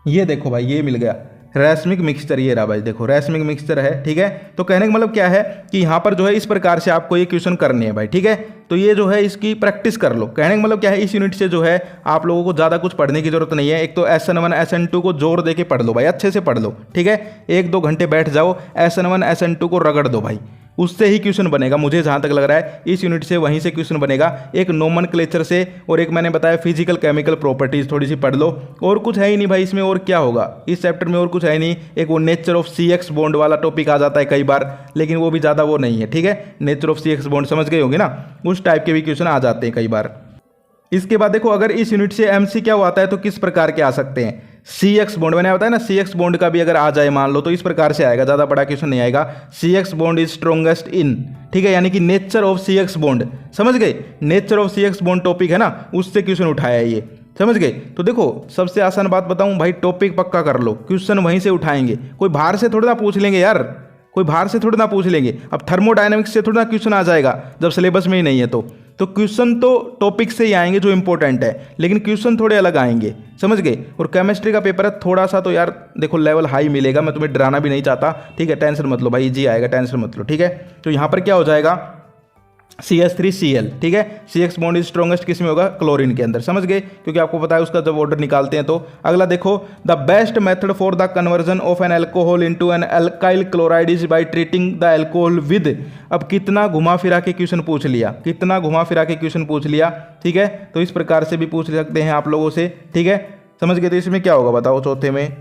Speaker 1: ये देखो भाई, ये मिल गया रैसमिक मिक्सचर, ये रहा भाई, देखो रैसमिक मिक्सचर है, ठीक है। तो कहने का मतलब क्या है कि यहाँ पर जो है इस प्रकार से आपको ये क्वेश्चन करने हैं भाई, ठीक है। तो ये जो है इसकी प्रैक्टिस कर लो। कहने का मतलब क्या है, इस यूनिट से जो है आप लोगों को ज़्यादा कुछ पढ़ने की जरूरत नहीं है। एक तो SN1 SN2 को जोर दे के पढ़ लो भाई, अच्छे से पढ़ लो, ठीक है। 1-2 घंटे बैठ जाओ, SN1 SN2 को रगड़ दो भाई, उससे ही क्वेश्चन बनेगा। मुझे जहाँ तक लग रहा है इस यूनिट से वहीं से क्वेश्चन बनेगा, एक नोमेनक्लेचर से, और एक मैंने बताया फिजिकल केमिकल प्रॉपर्टीज थोड़ी सी पढ़ लो। और कुछ है ही नहीं भाई इसमें, और क्या होगा इस चैप्टर में, और कुछ है ही नहीं। एक वो नेचर ऑफ CX बॉन्ड वाला टॉपिक आ जाता है कई बार, लेकिन वो भी ज़्यादा वो नहीं है, ठीक है। नेचर ऑफ CX बॉन्ड समझ गए होंगे ना, उस टाइप के भी क्वेश्चन आ जाते हैं कई बार। इसके बाद देखो, अगर इस यूनिट से MC क्या आता है तो किस प्रकार के आ सकते हैं। CX बॉन्ड मैंने बताया ना, CX बॉन्ड का भी अगर आ जाए मान लो तो इस प्रकार से आएगा, ज़्यादा बड़ा क्वेश्चन नहीं आएगा। CX bond is strongest in, ठीक है, यानी कि नेचर ऑफ CX बॉन्ड, समझ गए। Nature of CX bond topic है ना, उससे क्वेश्चन उठाया है ये, समझ गए। तो देखो सबसे आसान बात बताऊं भाई, टॉपिक पक्का कर लो, क्वेश्चन वहीं से उठाएंगे, कोई बाहर से थोड़ा ना पूछ लेंगे यार, कोई बाहर से थोड़ा ना पूछ लेंगे। अब थर्मोडायनेमिक्स से थोड़ा ना क्वेश्चन आ जाएगा जब सिलेबस में ही नहीं है तो क्वेश्चन तो टॉपिक से ही आएंगे जो इंपॉर्टेंट है, लेकिन क्वेश्चन थोड़े अलग आएंगे, समझ गए। और केमिस्ट्री का पेपर है थोड़ा सा तो यार देखो लेवल हाई मिलेगा, मैं तुम्हें डराना भी नहीं चाहता, ठीक है, टेंशन मत लो भाई, इजी आएगा, टेंशन मत लो, ठीक है। तो यहाँ पर क्या हो जाएगा, CH3Cl, ठीक है। CX बॉन्ड इज स्ट्रॉन्गेस्ट किस में होगा, क्लोरीन के अंदर, समझ गए, क्योंकि आपको पता है उसका जब ऑर्डर निकालते हैं। तो अगला देखो, the best method for the conversion of an alcohol into an alkyl chloride is by treating the alcohol with. अब कितना घुमा फिरा के क्वेश्चन पूछ लिया, कितना घुमा फिरा के क्वेश्चन पूछ लिया, ठीक है। तो इस प्रकार से भी पूछ सकते हैं आप लोगों से, ठीक है, समझ गए। तो इसमें क्या होगा बताओ, चौथे में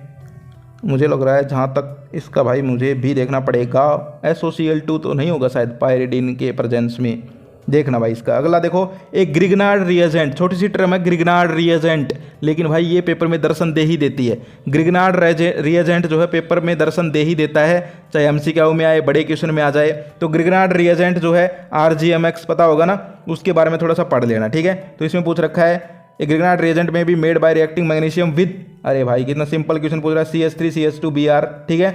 Speaker 1: मुझे लग रहा है जहाँ तक इसका भाई मुझे भी देखना पड़ेगा, SOCl2 तो नहीं होगा शायद पायरिडीन के प्रेजेंस में, देखना भाई इसका। अगला देखो, एक ग्रिग्नार्ड रिएजेंट, छोटी सी टर्म है ग्रिग्नार्ड रिएजेंट, लेकिन भाई ये पेपर में दर्शन दे ही देती है। ग्रिग्नार्ड रिएजेंट जो है पेपर में दर्शन दे ही देता है, चाहे MCQ में आए, बड़े क्वेश्चन में आ जाए। तो ग्रिग्नार्ड रिएजेंट जो है RGMX पता होगा ना, उसके बारे में थोड़ा सा पढ़ लेना, ठीक है। तो इसमें पूछ रखा है, एक ग्रिग्नार्ड रिएजेंट में भी made by reacting magnesium with, अरे भाई कितना सिंपल क्वेश्चन पूछ रहा है, CH3 CH2Br, ठीक है,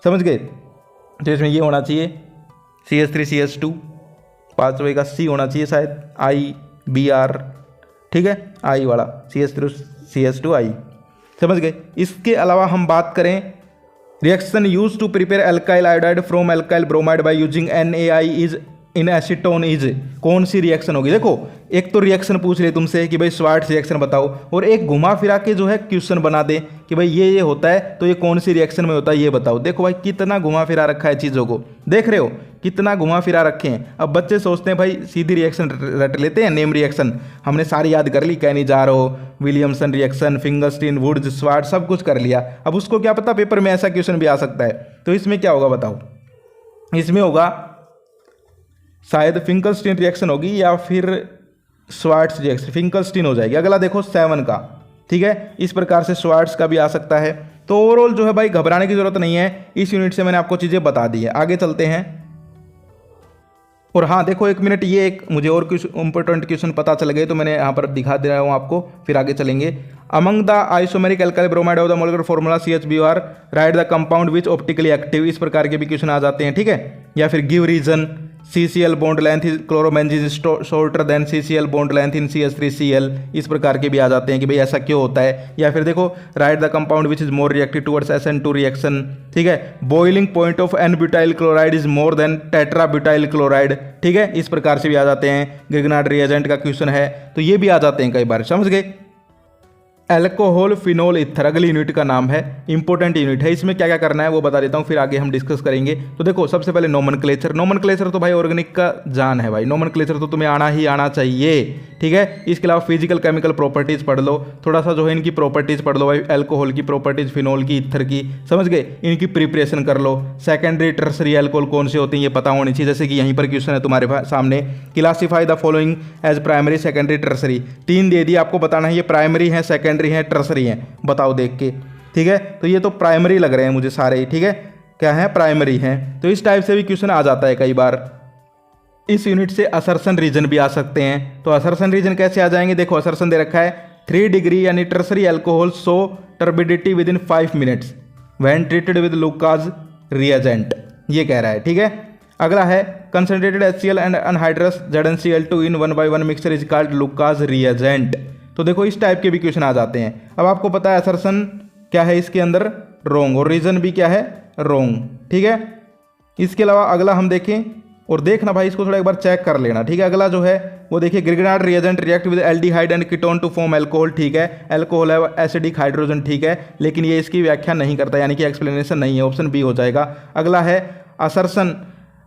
Speaker 1: समझ गए। तो इसमें ये होना चाहिए CH3 CH2, 5वें का C होना चाहिए शायद, IBr, ठीक है, I वाला CH3 CH2I, समझ गए। इसके अलावा हम बात करें, reaction use to prepare alkyl iodide from alkyl bromide by using NaI is in acetone is, कौन सी रिएक्शन होगी। देखो एक तो रिएक्शन पूछ ले तुमसे कि भाई स्वार्ट्स रिएक्शन बताओ, और एक घुमा फिरा के जो है क्वेश्चन बना दे कि भाई ये होता है तो ये कौन सी रिएक्शन में होता है ये बताओ। देखो भाई कितना घुमा फिरा रखा है चीज़ों को, देख रहे हो कितना घुमा फिरा रखे हैं। अब बच्चे सोचते हैं भाई सीधी रिएक्शन रट लेते हैं, नेम रिएक्शन हमने सारी याद कर ली, Cannizzaro, Williamson reaction, Finkelstein, Wurtz, Swarts, सब कुछ कर लिया। अब उसको क्या पता पेपर में ऐसा क्वेश्चन भी आ सकता है। तो इसमें क्या होगा बताओ, इसमें होगा शायद फिंकलस्टीन रिएक्शन होगी या फिर स्वार्ट्स रिएक्शन, फिंकलस्टीन हो जाएगी। अगला देखो 7 का, ठीक है, इस प्रकार से स्वार्ट्स का भी आ सकता है। तो ओवरऑल जो है भाई घबराने की जरूरत नहीं है, इस यूनिट से मैंने आपको चीज़ें बता दी है। आगे चलते हैं। और हाँ देखो 1 मिनट, ये एक मुझे और कुछ इंपॉर्टेंट क्वेश्चन पता चल गए तो मैंने यहाँ पर दिखा दे रहा हूँ आपको, फिर आगे चलेंगे। Among the isomeric alkyl bromide of the molecular formula CHBr right the compound which optically active, इस प्रकार के भी क्वेश्चन आ जाते हैं, ठीक है। या फिर give reason CCl bond length is chlorobenzene shorter than CCl bond length in CH3Cl, इस प्रकार के भी आ जाते हैं कि भाई ऐसा क्यों होता है। या फिर देखो write the compound which is more reactive towards SN2 reaction, ठीक है। Boiling point of n butyl chloride is more than tetrabutyl chloride, ठीक है, इस प्रकार से भी आ जाते हैं। ग्रिग्नार्ड रिएजेंट का क्वेश्चन है, तो ये भी आ जाते हैं कई बार, समझ गए। एल्कोहल फिनोल इथर अगली यूनिट का नाम है, इंपॉर्टेंट यूनिट है। इसमें क्या क्या करना है वो बता देता हूँ, फिर आगे हम डिस्कस करेंगे। तो देखो सबसे पहले नोमेनक्लेचर तो भाई ऑर्गेनिक का जान है भाई, नोमेनक्लेचर तो तुम्हें आना ही आना चाहिए, ठीक है। इसके अलावा फिजिकल केमिकल प्रॉपर्टीज पढ़ लो, थोड़ा सा जो है इनकी प्रॉपर्टीज पढ़ लो भाई, एल्कोहल की प्रॉपर्टीज, फिनोल की, इथर की, समझ गए। इनकी प्रिपरेशन कर लो। सेकेंडरी टर्सरी एल्कोहल कौन से होते हैं ये पता होनी चाहिए, जैसे कि यहीं पर क्वेश्चन है तुम्हारे सामने, classify the following as primary secondary tertiary, 3 दे दी, आपको बताना है ये प्राइमरी है, सेकेंडरी है, टर्सरी है, बताओ देख के, ठीक है। तो ये तो प्राइमरी लग रहे हैं मुझे सारे ही, ठीक है, क्या है, प्राइमरी है। तो इस टाइप से भी क्वेश्चन आ जाता है कई बार। इस यूनिट से असर्शन रीजन भी आ सकते हैं। तो असर्शन रीजन कैसे आ जाएंगे, देखो असर्शन दे रखा है 3 डिग्री यानी tertiary alcohol show turbidity with in 5 minutes when treated with Lucas reagent, ये कह रहा है, ठीक है। अगला है concentrated HCl and anhydrous ZnCl2 in 1/1 mixture is called Lucas reagent. तो देखो इस टाइप के भी क्वेश्चन आ जाते हैं। अब आपको पता है असर्शन क्या है इसके अंदर, रोंग, और रीजन भी क्या है, रोंग, ठीक है। इसके अलावा अगला हम देखें, और देखना भाई इसको थोड़ा एक बार चेक कर लेना, ठीक है। अगला जो है वो देखिए, Grignard reagent react with aldehyde and ketone to form alcohol, ठीक है, एल्कोहल है एसिडिक हाइड्रोजन, ठीक है, लेकिन ये इसकी व्याख्या नहीं करता, यानी कि एक्सप्लेनेशन नहीं है, ऑप्शन बी हो जाएगा। अगला है assertion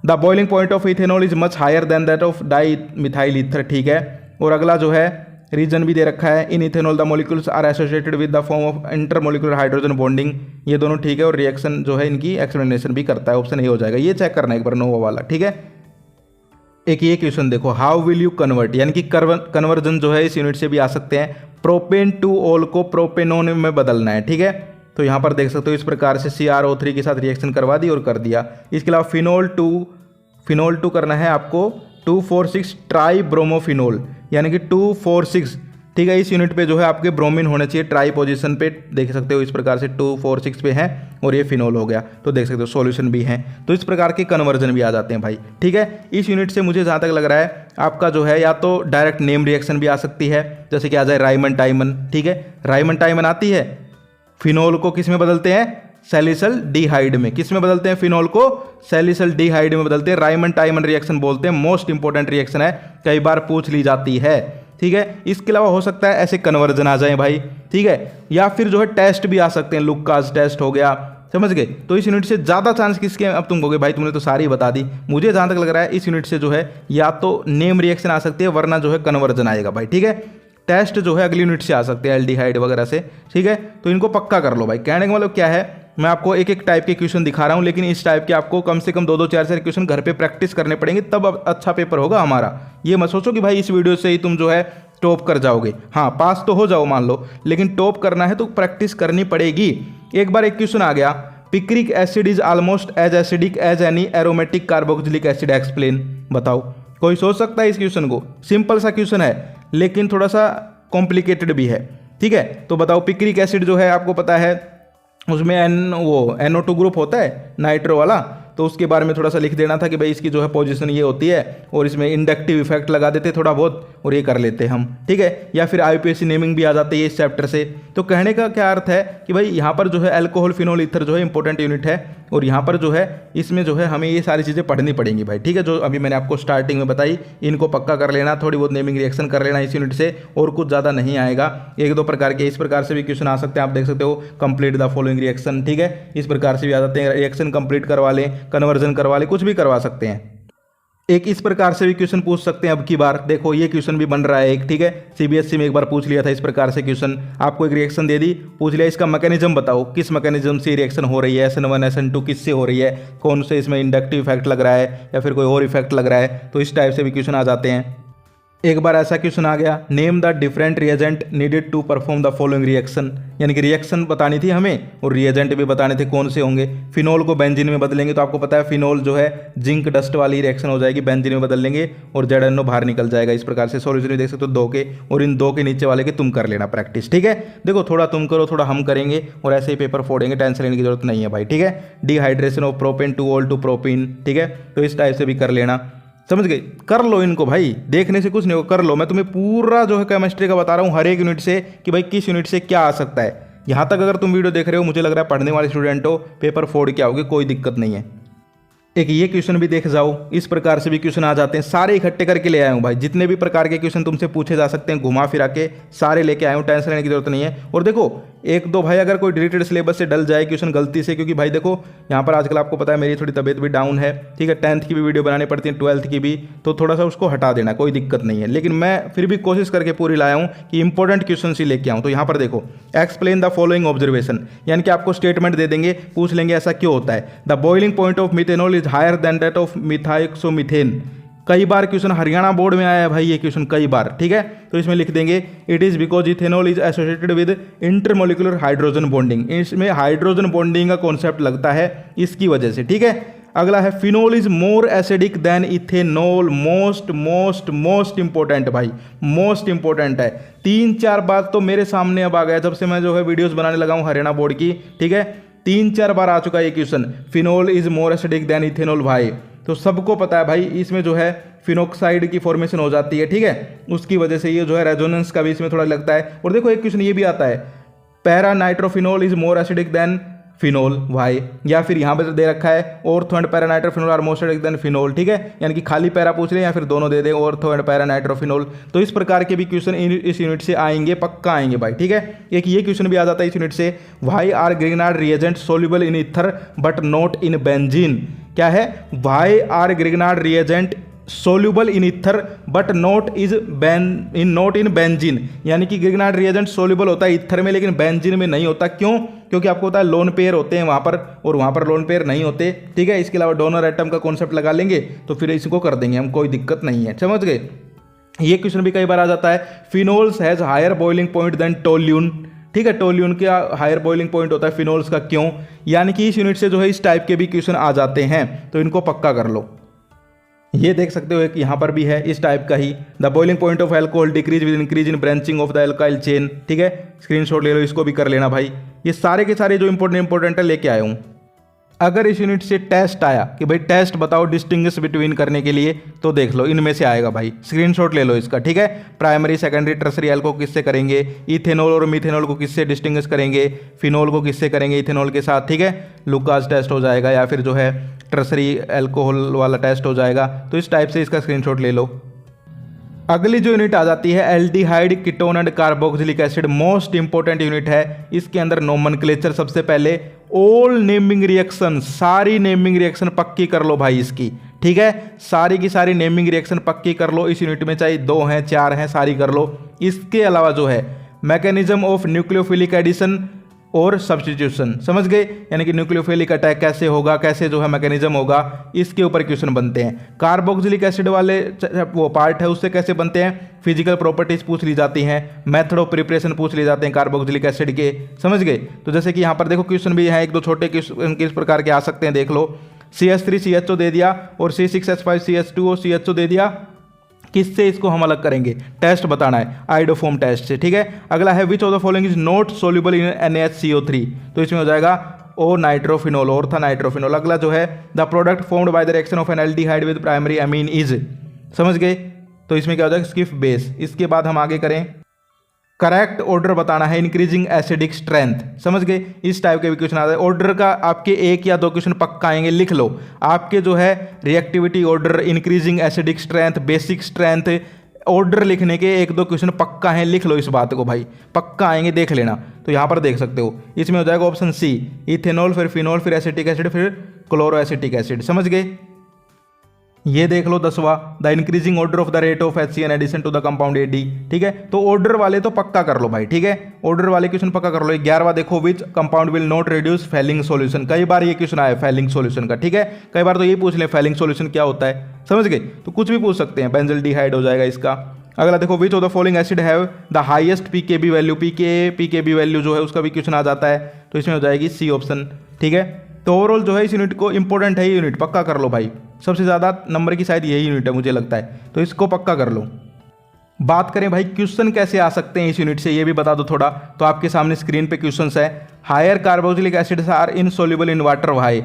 Speaker 1: the boiling point of ethanol is much higher than that of dimethyl ether, ठीक है। और अगला जो है रीजन भी दे रखा है, in ethanol the molecules are associated with the form of intermolecular hydrogen bonding, ये दोनों ठीक है, और रिएक्शन जो है इनकी एक्सप्लेनेशन भी करता है, ऑप्शन ए हो जाएगा। ये चेक करना है एक बार नोवा वाला, ठीक है। एक ये क्वेश्चन देखो, हाउ विल यू कन्वर्ट, यानी कि कन्वर्जन जो है इस यूनिट से भी आ सकते हैं। प्रोपेन टू ऑल को प्रोपेनोन में बदलना है, ठीक है। तो यहाँ पर देख सकते हो इस प्रकार से CrO3 के साथ रिएक्शन करवा दी और कर दिया। इसके अलावा फिनोल टू करना है आपको 2,4,6 ट्राई ब्रोमोफिनोल, यानी कि 2,4,6, ठीक है। इस यूनिट पे जो है आपके ब्रोमीन होने चाहिए ट्राई पोजीशन पे, देख सकते हो इस प्रकार से 2,4,6 पे है, और ये फिनोल हो गया, तो देख सकते हो सॉल्यूशन भी है। तो इस प्रकार के कन्वर्जन भी आ जाते हैं भाई, ठीक है। इस यूनिट से मुझे जहाँ तक लग रहा है आपका जो है या तो डायरेक्ट नेम रिएक्शन भी आ सकती है, जैसे कि आ जाए राइमन टाइमन, ठीक है, राइमन टाइमन आती है। फिनोल को किस में बदलते हैं, सैलिसल डिहाइड में, किस में बदलते हैं, फिनोल को सैलिसल डिहाइड में बदलते हैं, राइमन टाइमन रिएक्शन बोलते हैं। मोस्ट इंपॉर्टेंट रिएक्शन है, कई बार पूछ ली जाती है, ठीक है। इसके अलावा हो सकता है ऐसे कन्वर्जन आ जाए भाई, ठीक है, या फिर जो है टेस्ट भी आ सकते हैं, लुकास टेस्ट हो गया, समझ गए। तो इस यूनिट से ज़्यादा चांस किसके, अब तुम कहोगे भाई तुमने तो सारी बता दी, मुझे जहाँ तक लग रहा है इस यूनिट से जो है या तो नेम रिएक्शन आ सकती है, वरना जो है कन्वर्जन आएगा भाई, ठीक है। टेस्ट जो है अगली यूनिट से आ सकते हैं, एल्डिहाइड वगैरह से, ठीक है। तो इनको पक्का कर लो भाई। कहने का मतलब क्या है, मैं आपको एक एक टाइप के क्वेश्चन दिखा रहा हूँ, लेकिन इस टाइप के आपको कम से कम 2-2 4-4 क्वेश्चन घर पे प्रैक्टिस करने पड़ेंगे, तब अब अच्छा पेपर होगा हमारा। ये मत सोचो कि भाई इस वीडियो से ही तुम जो है टॉप कर जाओगे, हाँ पास तो हो जाओ मान लो, लेकिन टॉप करना है तो प्रैक्टिस करनी पड़ेगी। एक बार एक क्वेश्चन आ गया, picric acid is almost as acidic as any aromatic carboxylic acid, explain, बताओ। कोई सोच सकता है इस क्वेश्चन को, सिंपल सा क्वेश्चन है लेकिन थोड़ा सा कॉम्प्लिकेटेड भी है, ठीक है। तो बताओ पिक्रिक एसिड जो है आपको पता है उसमें NO2 ग्रुप होता है नाइट्रो वाला, तो उसके बारे में थोड़ा सा लिख देना था कि भाई इसकी जो है पोजीशन ये होती है, और इसमें इंडक्टिव इफेक्ट लगा देते थोड़ा बहुत, और ये कर लेते हम, ठीक है। या फिर IUPAC नेमिंग भी आ जाती है इस चैप्टर से। तो कहने का क्या अर्थ है कि भाई यहाँ पर जो है एल्कोहल फिनोल ईथर जो है इंपॉर्टेंट यूनिट है, और यहाँ पर जो है इसमें जो है हमें ये सारी चीज़ें पढ़नी पड़ेंगी भाई, ठीक है। जो अभी मैंने आपको स्टार्टिंग में बताई, इनको पक्का कर लेना, थोड़ी बहुत नेमिंग रिएक्शन कर लेना इस यूनिट से, और कुछ ज़्यादा नहीं आएगा। 1-2 प्रकार के इस प्रकार से भी क्वेश्चन आ सकते हैं, आप देख सकते हो, कंप्लीट द फॉलोइंग रिएक्शन, ठीक है, इस प्रकार से भी आ जाते हैं, रिएक्शन कंप्लीट करवा लें, कन्वर्जन करवा लें, कुछ भी करवा सकते हैं। एक इस प्रकार से भी क्वेश्चन पूछ सकते हैं। अब की बार देखो ये क्वेश्चन भी बन रहा है एक, ठीक है, CBSE में एक बार पूछ लिया था इस प्रकार से क्वेश्चन, आपको एक रिएक्शन दे दी, पूछ लिया इसका मैकेनिज्म बताओ, किस मैकेनिज्म से रिएक्शन हो रही है, SN1 SN2 किससे हो रही है, कौन से इसमें इंडक्टिव इफेक्ट लग रहा है या फिर कोई और इफेक्ट लग रहा है, तो इस टाइप से भी क्वेश्चन आ जाते हैं। एक बार ऐसा क्वेश्चन आ गया, name the different reagent needed to perform the following reaction, यानी कि रिएक्शन बतानी थी हमें और रिएजेंट भी बताने थे कौन से होंगे। फिनोल को बेंजीन में बदलेंगे तो आपको पता है फिनोल जो है जिंक डस्ट वाली रिएक्शन हो जाएगी, बेंजीन में बदल लेंगे और ZnO बाहर निकल जाएगा। इस प्रकार से सॉल्यूशन भी देख सकते हो 2 के, और इन 2 के नीचे वाले के तुम कर लेना प्रैक्टिस, ठीक है। देखो थोड़ा तुम करो थोड़ा हम करेंगे और ऐसे ही पेपर फोड़ेंगे, टेंशन लेने की जरूरत नहीं है भाई, ठीक है। डिहाइड्रेशन ऑफ प्रोपेन 2-ol-2-प्रोपीन, ठीक है, तो इस टाइप से भी कर लेना, समझ गए। कर लो इनको भाई, देखने से कुछ नहीं होगा, कर लो। मैं तुम्हें पूरा जो है केमिस्ट्री का बता रहा हूँ हर एक यूनिट से कि भाई किस यूनिट से क्या आ सकता है। यहाँ तक अगर तुम वीडियो देख रहे हो, मुझे लग रहा है पढ़ने वाले स्टूडेंट हो, पेपर फोड़ के आओगे, कोई दिक्कत नहीं है। एक ये क्वेश्चन भी देख जाओ, इस प्रकार से भी क्वेश्चन आ जाते हैं, सारे इकट्ठे करके ले आया हूँ भाई, जितने भी प्रकार के क्वेश्चन तुमसे पूछे जा सकते हैं घुमा फिरा के सारे लेके आया हूँ, टेंशन लेने की जरूरत नहीं है। और देखो 1-2 भाई अगर कोई डिलीटेड सिलेबस से डल जाए क्वेश्चन गलती से, क्योंकि भाई देखो यहाँ पर आजकल आपको पता है मेरी थोड़ी तबीयत भी डाउन है, ठीक है, 10th की भी वीडियो बनानी पड़ती है, 12th की भी, तो थोड़ा सा उसको हटा देना, कोई दिक्कत नहीं है। लेकिन मैं फिर भी कोशिश करके पूरी लाया हूँ कि इंपॉर्टेंट क्वेश्चन ही लेके आऊँ। तो यहाँ पर देखो, एक्सप्लेन द फॉलोइंग ऑब्जर्वेशन, यानी कि आपको स्टेटमेंट दे देंगे, पूछ लेंगे ऐसा क्यों होता है। The boiling point of methanol is higher than that of methoxymethane. कई बार क्वेश्चन हरियाणा बोर्ड में आया है भाई ये क्वेश्चन कई बार, ठीक है। तो इसमें लिख देंगे it is because ethanol is associated with intermolecular hydrogen bonding, इसमें हाइड्रोजन बॉन्डिंग का कॉन्सेप्ट लगता है इसकी वजह से, ठीक है। अगला है phenol is more acidic then ethanol, most important भाई, मोस्ट इंपॉर्टेंट है। 3-4 बार तो मेरे सामने अब आ गया जब से मैं जो है वीडियोस बनाने लगा हूँ हरियाणा बोर्ड की, ठीक है, 3-4 बार आ चुका है ये question, phenol is more acidic then ethanol भाई। तो सबको पता है भाई इसमें जो है फिनोक्साइड की फॉर्मेशन हो जाती है, ठीक है, उसकी वजह से ये जो है रेजोनेंस का भी इसमें थोड़ा लगता है। और देखो एक क्वेश्चन ये भी आता है, para nitrophenol is more acidic than phenol भाई, या फिर यहाँ पे दे रखा है ortho and para nitrophenol are more acidic than phenol, ठीक है, यानी कि खाली पैरा पूछ ले या फिर दोनों दे दे, ऑर्थो एंड पैरा नाइट्रोफिनोल। तो इस प्रकार के भी क्वेश्चन इस यूनिट से आएंगे, पक्का आएंगे भाई, ठीक है। एक ये क्वेश्चन भी आ जाता है इस यूनिट से, why are Grignard reagent soluble in ether but not in benzene. क्या है, why are Grignard reagent soluble in ether but not in benzene, यानी कि ग्रिग्नार्ड रिएजेंट सोल्यूबल होता है ईथर में लेकिन बेंजीन में नहीं होता। क्यों? क्योंकि आपको पता है लोन पेयर होते हैं वहां पर और वहां पर लोन पेयर नहीं होते, ठीक है। इसके अलावा डोनर एटम का कॉन्सेप्ट लगा लेंगे तो फिर इसको कर देंगे हम, कोई दिक्कत नहीं है, समझ गए। ये क्वेश्चन भी कई बार आ जाता है, phenols has higher boiling point than toluene, ठीक है, टोल्यून का हायर बॉइलिंग पॉइंट होता है फिनोल्स का, क्यों? यानी कि इस यूनिट से जो है इस टाइप के भी क्वेश्चन आ जाते हैं, तो इनको पक्का कर लो। ये देख सकते हो एक यहाँ पर भी है इस टाइप का ही, the boiling point of alcohol decrease with increase in branching of the alkyl chain, ठीक है, स्क्रीनशॉट ले लो, इसको भी कर लेना भाई। ये सारे के सारे जो इंपॉर्टेंट है लेके आया हूँ। अगर इस यूनिट से टेस्ट आया कि भाई टेस्ट बताओ डिस्टिंग्विश बिटवीन करने के लिए, तो देख लो इनमें से आएगा भाई, स्क्रीनशॉट ले लो इसका, ठीक है। प्राइमरी सेकेंडरी टर्सरी एल्को किससे करेंगे, इथेनॉल और मिथेनॉल को किससे डिस्टिंग्विश करेंगे, फिनोल को किससे करेंगे, इथेनॉल के साथ, ठीक है, लुकास टेस्ट हो जाएगा या फिर जो है टर्सरी एल्कोहल वाला टेस्ट हो जाएगा। तो इस टाइप से इसका स्क्रीनशॉट ले लो। अगली जो यूनिट आ जाती है aldehyde ketone and carboxylic acid, most important unit है। इसके अंदर नोमेनक्लेचर सबसे पहले, ऑल नेमिंग रिएक्शन, सारी नेमिंग रिएक्शन पक्की कर लो भाई इसकी, ठीक है, सारी की सारी नेमिंग रिएक्शन पक्की कर लो इस यूनिट में, चाहे 2 हैं 4 हैं, सारी कर लो। इसके अलावा जो है मैकेनिज्म ऑफ न्यूक्लियोफिलिक एडिशन और सब्स्टिट्यूशन, समझ गए, यानी कि न्यूक्लियोफिलिक अटैक कैसे होगा, कैसे जो है मैकेनिज्म होगा, इसके ऊपर क्वेश्चन बनते हैं। कार्बोक्सिलिक एसिड वाले वो पार्ट है उससे कैसे बनते हैं, फिजिकल प्रॉपर्टीज पूछ ली जाती हैं, मेथड ऑफ प्रिपरेशन पूछ ली जाते हैं कार्बोक्सिलिक एसिड के, समझ गए। तो जैसे कि यहाँ पर देखो क्वेश्चन भी है, 1-2 छोटे क्वेश्चन किस प्रकार के आ सकते हैं देख लो। CH3CHO दे दिया और C6H5CH2O CHO दे दिया, किससे इसको हम अलग करेंगे, टेस्ट बताना है, आइडोफोम टेस्ट से, ठीक है। अगला है विच of the following is not soluble in NaHCO3, तो इसमें हो जाएगा ओ नाइट्रोफिनोल, ऑर्था नाइट्रोफिनोल। अगला जो है the product formed by the reaction of N aldehyde with primary amine is, समझ गए, तो इसमें क्या हो जाएगा स्किफ बेस। इसके बाद हम आगे करें, करेक्ट ऑर्डर बताना है इंक्रीजिंग एसिडिक स्ट्रेंथ, समझ गए, इस टाइप के भी क्वेश्चन आता है। ऑर्डर का आपके 1 या 2 क्वेश्चन पक्का आएंगे, लिख लो। आपके जो है reactivity order, increasing acidic strength, basic strength, order लिखने के 1-2 क्वेश्चन पक्का हैं, लिख लो इस बात को भाई, पक्का आएंगे, देख लेना। तो यहाँ पर देख सकते हो इसमें हो जाएगा ऑप्शन सी, इथेनॉल, फिर फिनोल, फिर एसिटिक एसिड, फिर क्लोरो एसिटिक एसिड, समझ गए। ये देख लो 10वां, the increasing order of the rate of HCN addition to the compound AD, ठीक है। तो ऑर्डर वाले तो पक्का कर लो भाई, ठीक है, ऑर्डर वाले क्वेश्चन पक्का कर लो। 11वां देखो, which compound will not reduce Fehling solution, कई बार ये क्वेश्चन आया फेलिंग सॉल्यूशन का, ठीक है, कई बार तो ये पूछ ले फेलिंग सॉल्यूशन क्या होता है, समझ गए। तो कुछ भी पूछ सकते हैं, बेंजल्डिहाइड हो जाएगा इसका। अगला देखो, विच of the following acid have the highest pKb value, pKb value जो है उसका भी क्वेश्चन आ जाता है, तो इसमें हो जाएगी सी ऑप्शन। ठीक है, तो ओवरऑल जो है इस यूनिट को इंपॉर्टेंट है, ये यूनिट पक्का कर लो भाई, सबसे ज़्यादा नंबर की शायद यही यूनिट है मुझे लगता है, तो इसको पक्का कर लो। बात करें भाई क्वेश्चन कैसे आ सकते हैं इस यूनिट से, ये भी बता दो थोड़ा, तो आपके सामने स्क्रीन पे क्वेश्चंस है। Higher carboxylic acids are insoluble in water, why,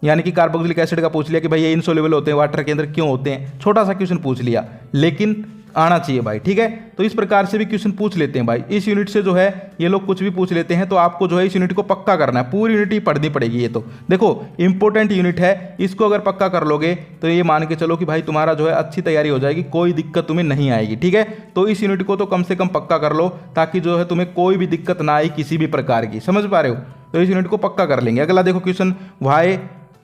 Speaker 1: यानी कि कार्बोक्सिलिक एसिड का पूछ लिया कि भाई ये इनसोल्युबल होते हैं वाटर के अंदर, क्यों होते हैं, छोटा सा क्वेश्चन पूछ लिया, लेकिन आना चाहिए भाई। ठीक है, तो इस प्रकार से भी क्वेश्चन पूछ लेते हैं भाई, इस यूनिट से जो है ये लोग कुछ भी पूछ लेते हैं, तो आपको जो है इस यूनिट को पक्का करना है, पूरी यूनिट ही पढ़नी पड़ेगी। ये तो देखो इंपॉर्टेंट यूनिट है, इसको अगर पक्का कर लोगे तो ये मान के चलो कि भाई तुम्हारा जो है अच्छी तैयारी हो जाएगी, कोई दिक्कत तुम्हें नहीं आएगी। ठीक है, तो इस यूनिट को तो कम से कम पक्का कर लो, ताकि जो है तुम्हें कोई भी दिक्कत ना आए किसी भी प्रकार की, समझ पा रहे हो, तो इस यूनिट को पक्का कर लेंगे। अगला देखो question, why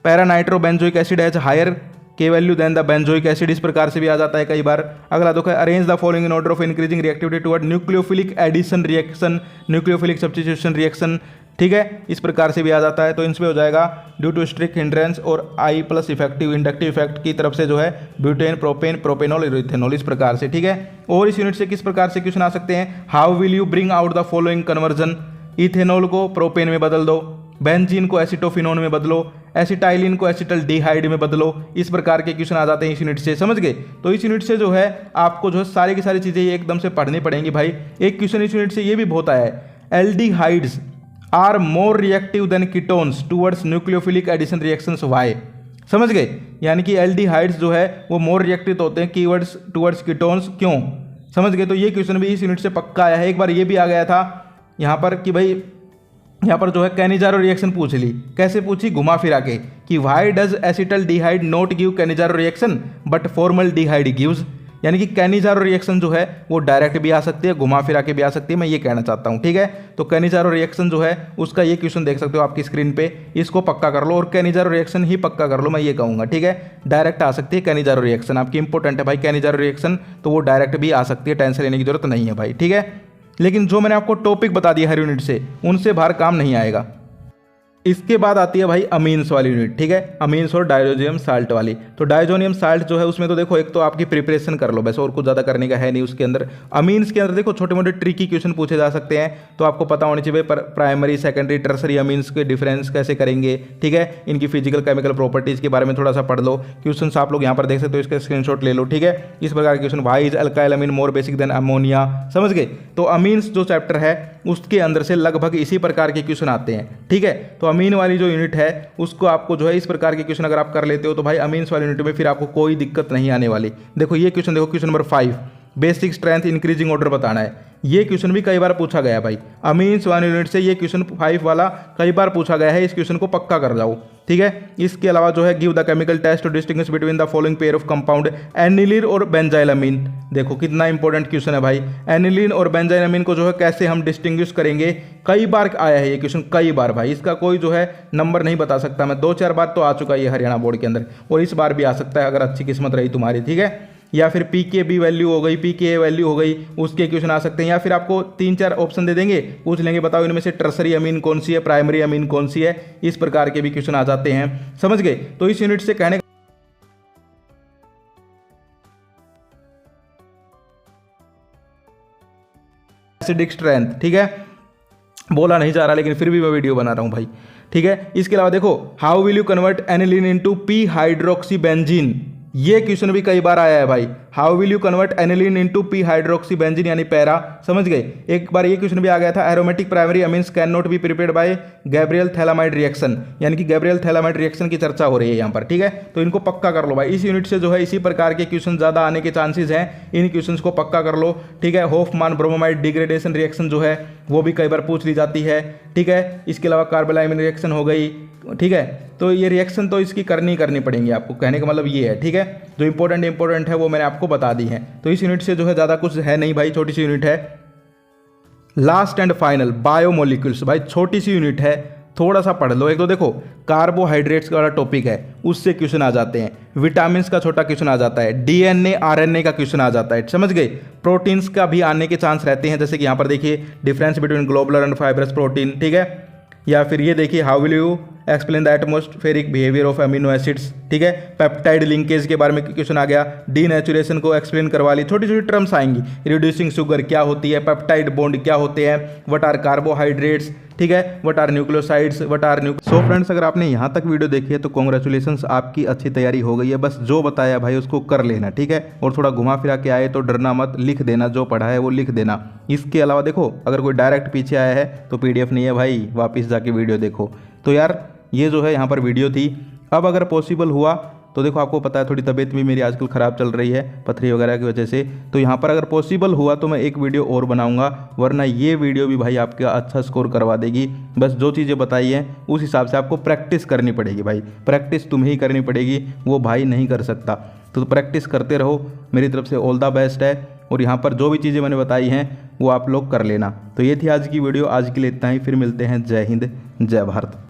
Speaker 1: para nitrobenzoic acid has higher K value than the benzoic acid, इस प्रकार से भी आ जाता है कई बार। अगला देखो, arrange the following in order of increasing reactivity toward nucleophilic addition reaction, nucleophilic substitution reaction. ठीक है, इस प्रकार से भी आ जाता है, तो इनमें हो जाएगा ड्यू टू स्ट्रिक्ट हिंड्रेंस और आई प्लस इफेक्टिव इंडक्टिव इफेक्ट की तरफ से जो है ब्यूटेन, प्रोपेन, प्रोपेनॉल, इथेनॉल, इस प्रकार से। ठीक है, और इस यूनिट से किस प्रकार से क्वेश्चन आ सकते हैं, how will you bring out the following conversion, ethanol को प्रोपेन में बदल दो, बेंजीन को एसिटोफिनोन में बदलो, एसिटाइलिन को एसिटल्डिहाइड में बदलो, इस प्रकार के क्वेश्चन आ जाते हैं इस यूनिट से, समझ गए। तो इस यूनिट से जो है आपको जो है सारी की सारी चीज़ें एकदम से पढ़नी पड़ेंगी भाई। एक क्वेश्चन इस यूनिट से ये भी बहुत आया है, aldehydes are more reactive than ketones towards nucleophilic addition reactions, why, समझ गए, यानी कि एल्डिहाइड्स जो है वो मोर रिएक्टिव होते हैं कीवर्ड्स टुवर्ड्स कीटोन्स, क्यों, समझ गए। तो ये क्वेश्चन भी इस यूनिट से पक्का आया है। एक बार ये भी आ गया था यहाँ पर कि भाई यहाँ पर जो है कैनिजारो रिएक्शन पूछ ली, कैसे पूछी, घुमा फिरा के, कि why does acetaldehyde not give Cannizzaro reaction but formaldehyde gives, यानी कि कैनिजारो रिएक्शन जो है वो डायरेक्ट भी आ सकती है, घुमा फिरा के भी आ सकती है, मैं ये कहना चाहता हूँ। ठीक है, तो कैनिजारो रिएक्शन जो है उसका ये क्वेश्चन देख सकते हो आपकी स्क्रीन पे, इसको पक्का कर लो और कैनिजारो रिएक्शन ही पक्का कर लो, मैं ये कहूँगा। ठीक है, डायरेक्ट आ सकती है कैनिजारो रिएक्शन, आपकी इंपॉर्टेंट है भाई कैनिजारो रिएक्शन, तो वो डायरेक्ट भी आ सकती है, टेंशन लेने की जरूरत नहीं है भाई। ठीक है, लेकिन जो मैंने आपको टॉपिक बता दिया हर यूनिट से, उनसे बाहर काम नहीं आएगा। इसके बाद आती है भाई अमीन्स वाली यूनिट। ठीक है, अमीन्स और डायजोनियम साल्ट वाली। तो डायजोनियम साल्ट जो है उसमें तो देखो एक तो आपकी प्रिपरेशन कर लो बस, और कुछ ज़्यादा करने का है नहीं उसके अंदर। अमीन्स के अंदर देखो छोटे मोटे ट्रिकी क्वेश्चन पूछे जा सकते हैं, तो आपको पता होनी चाहिए प्राइमरी, सेकेंडरी, टर्सरी अमीन्स के डिफरेंस कैसे करेंगे। ठीक है, इनकी फिजिकल केमिकल प्रॉपर्टीज़ के बारे में थोड़ा सा पढ़ लो। क्वेश्चन आप लोग यहाँ पर देख सकते हो, इसका स्क्रीनशॉट ले लो। ठीक है, इस प्रकार के question, why is alkyl amine more basic than ammonia, समझ गए। तो अमीन्स जो चैप्टर है उसके अंदर से लगभग इसी प्रकार के क्वेश्चन आते हैं। ठीक है, तो अमीन वाली जो यूनिट है उसको आपको जो है इस प्रकार के क्वेश्चन अगर आप कर लेते हो तो भाई अमीन्स वाली यूनिट में फिर आपको कोई दिक्कत नहीं आने वाली। देखो ये क्वेश्चन, देखो question number 5, basic strength increasing order बताना है। ये क्वेश्चन भी कई बार पूछा गया है भाई, अमीन्स वाली यूनिट से ये क्वेश्चन 5 वाला कई बार पूछा गया है, इस क्वेश्चन को पक्का कर जाओ। ठीक है, इसके अलावा जो है give the chemical test to distinguish between the following pair of compound, aniline और बेंजाइलामीन। देखो कितना इंपॉर्टेंट क्वेश्चन है भाई, एनिलीन और बेंजाइलामीन को जो है कैसे हम डिस्टिंग्विश करेंगे, कई बार आया है ये क्वेश्चन, कई बार भाई, इसका कोई जो है नंबर नहीं बता सकता मैं, 2-4 बार तो आ चुका है ये हरियाणा बोर्ड के अंदर, और इस बार भी आ सकता है अगर अच्छी किस्मत रही तुम्हारी। ठीक है, या फिर पीकेबी वैल्यू हो गई, पीके वैल्यू हो गई, उसके क्वेश्चन आ सकते हैं, या फिर आपको 3-4 ऑप्शन दे देंगे, पूछ लेंगे बताओ इनमें से टर्सरी अमीन कौन सी है, प्राइमरी अमीन कौन सी है, इस प्रकार के भी क्वेश्चन आ जाते हैं, समझ गए। तो इस यूनिट से कहने एसिडिक स्ट्रेंथ, ठीक है, बोला नहीं जा रहा लेकिन फिर भी मैं वीडियो बना रहा हूं भाई। ठीक है, इसके अलावा देखो how will you convert aniline into P hydroxy benzene, ये क्वेश्चन भी कई बार आया है भाई, how will you convert aniline into P hydroxy benzene यानी पैरा, समझ गए। एक बार ये क्वेश्चन भी आ गया था, aromatic primary amines can not be prepared by Gabriel phthalimide reaction, यानी कि गैब्रियल थैलामाइड रिएक्शन की चर्चा हो रही है यहाँ पर। ठीक है, तो इनको पक्का कर लो भाई, इस यूनिट से जो है इसी प्रकार के क्वेश्चन ज्यादा आने के चांसेस हैं, इन क्वेश्चन को पक्का कर लो। ठीक है, होफमान ब्रोमोमाइड डिग्रेडेशन रिएक्शन जो है वो भी कई बार पूछ ली जाती है। ठीक है, इसके अलावा कार्बोलाइमिन रिएक्शन हो गई। ठीक है, तो ये रिएक्शन तो इसकी करनी पड़ेंगी आपको, कहने का मतलब ये है। ठीक है, जो इंपॉर्टेंट है वो मैंने आपको बता दी है। तो इस यूनिट से जो है ज़्यादा कुछ है नहीं भाई, छोटी सी यूनिट है। लास्ट एंड फाइनल बायोमोलिक्यूल्स, भाई छोटी सी यूनिट है, थोड़ा सा पढ़ लो। एक तो देखो कार्बोहाइड्रेट्स वाला टॉपिक है, उससे क्वेश्चन आ जाते हैं, विटामिन का छोटा क्वेश्चन आ जाता है, डीएनए आरएनए का क्वेश्चन आ जाता है, समझ गए। प्रोटीन्स का भी आने के चांस रहते हैं, जैसे कि यहाँ पर देखिए difference between globular and fibrous protein. ठीक है, या फिर ये देखिए how will you explain the atmospheric behaviour of amino acids, ठीक है। पेप्टाइड लिंकेज के बारे में क्वेश्चन आ गया, डीनेचुरेशन को एक्सप्लेन करवा ली, छोटी छोटी टर्म्स आएंगी। रिड्यूसिंग शुगर क्या होती है, पेप्टाइड बॉन्ड क्या होते हैं, व्हाट आर कार्बोहाइड्रेट्स, ठीक है, what are nucleosides, what are so friends, अगर आपने यहाँ तक वीडियो देखी है तो कॉन्ग्रेचुलेशंस, आपकी अच्छी तैयारी हो गई है। बस जो बताया भाई उसको कर लेना, ठीक है। और थोड़ा घुमा फिरा के आए तो डरना मत, लिख देना, जो पढ़ा है वो लिख देना। इसके अलावा देखो, अगर कोई डायरेक्ट पीछे आया है तो PDF नहीं है भाई, वापस जाके वीडियो देखो। तो यार ये जो है यहाँ पर वीडियो थी। अब अगर पॉसिबल हुआ तो देखो, आपको पता है थोड़ी तबीयत भी मेरी आजकल ख़राब चल रही है पथरी वगैरह की वजह से, तो यहाँ पर अगर पॉसिबल हुआ तो मैं एक वीडियो और बनाऊंगा, वरना ये वीडियो भी भाई आपका अच्छा स्कोर करवा देगी। बस जो चीज़ें बताई हैं उस हिसाब से आपको प्रैक्टिस करनी पड़ेगी भाई, प्रैक्टिस तुम्हें ही करनी पड़ेगी, वो भाई नहीं कर सकता। तो प्रैक्टिस करते रहो, मेरी तरफ से ऑल द बेस्ट है। और यहाँ पर जो भी चीज़ें मैंने बताई हैं वो आप लोग कर लेना। तो ये थी आज की वीडियो, आज के लिए इतना ही, फिर मिलते हैं। जय हिंद, जय भारत।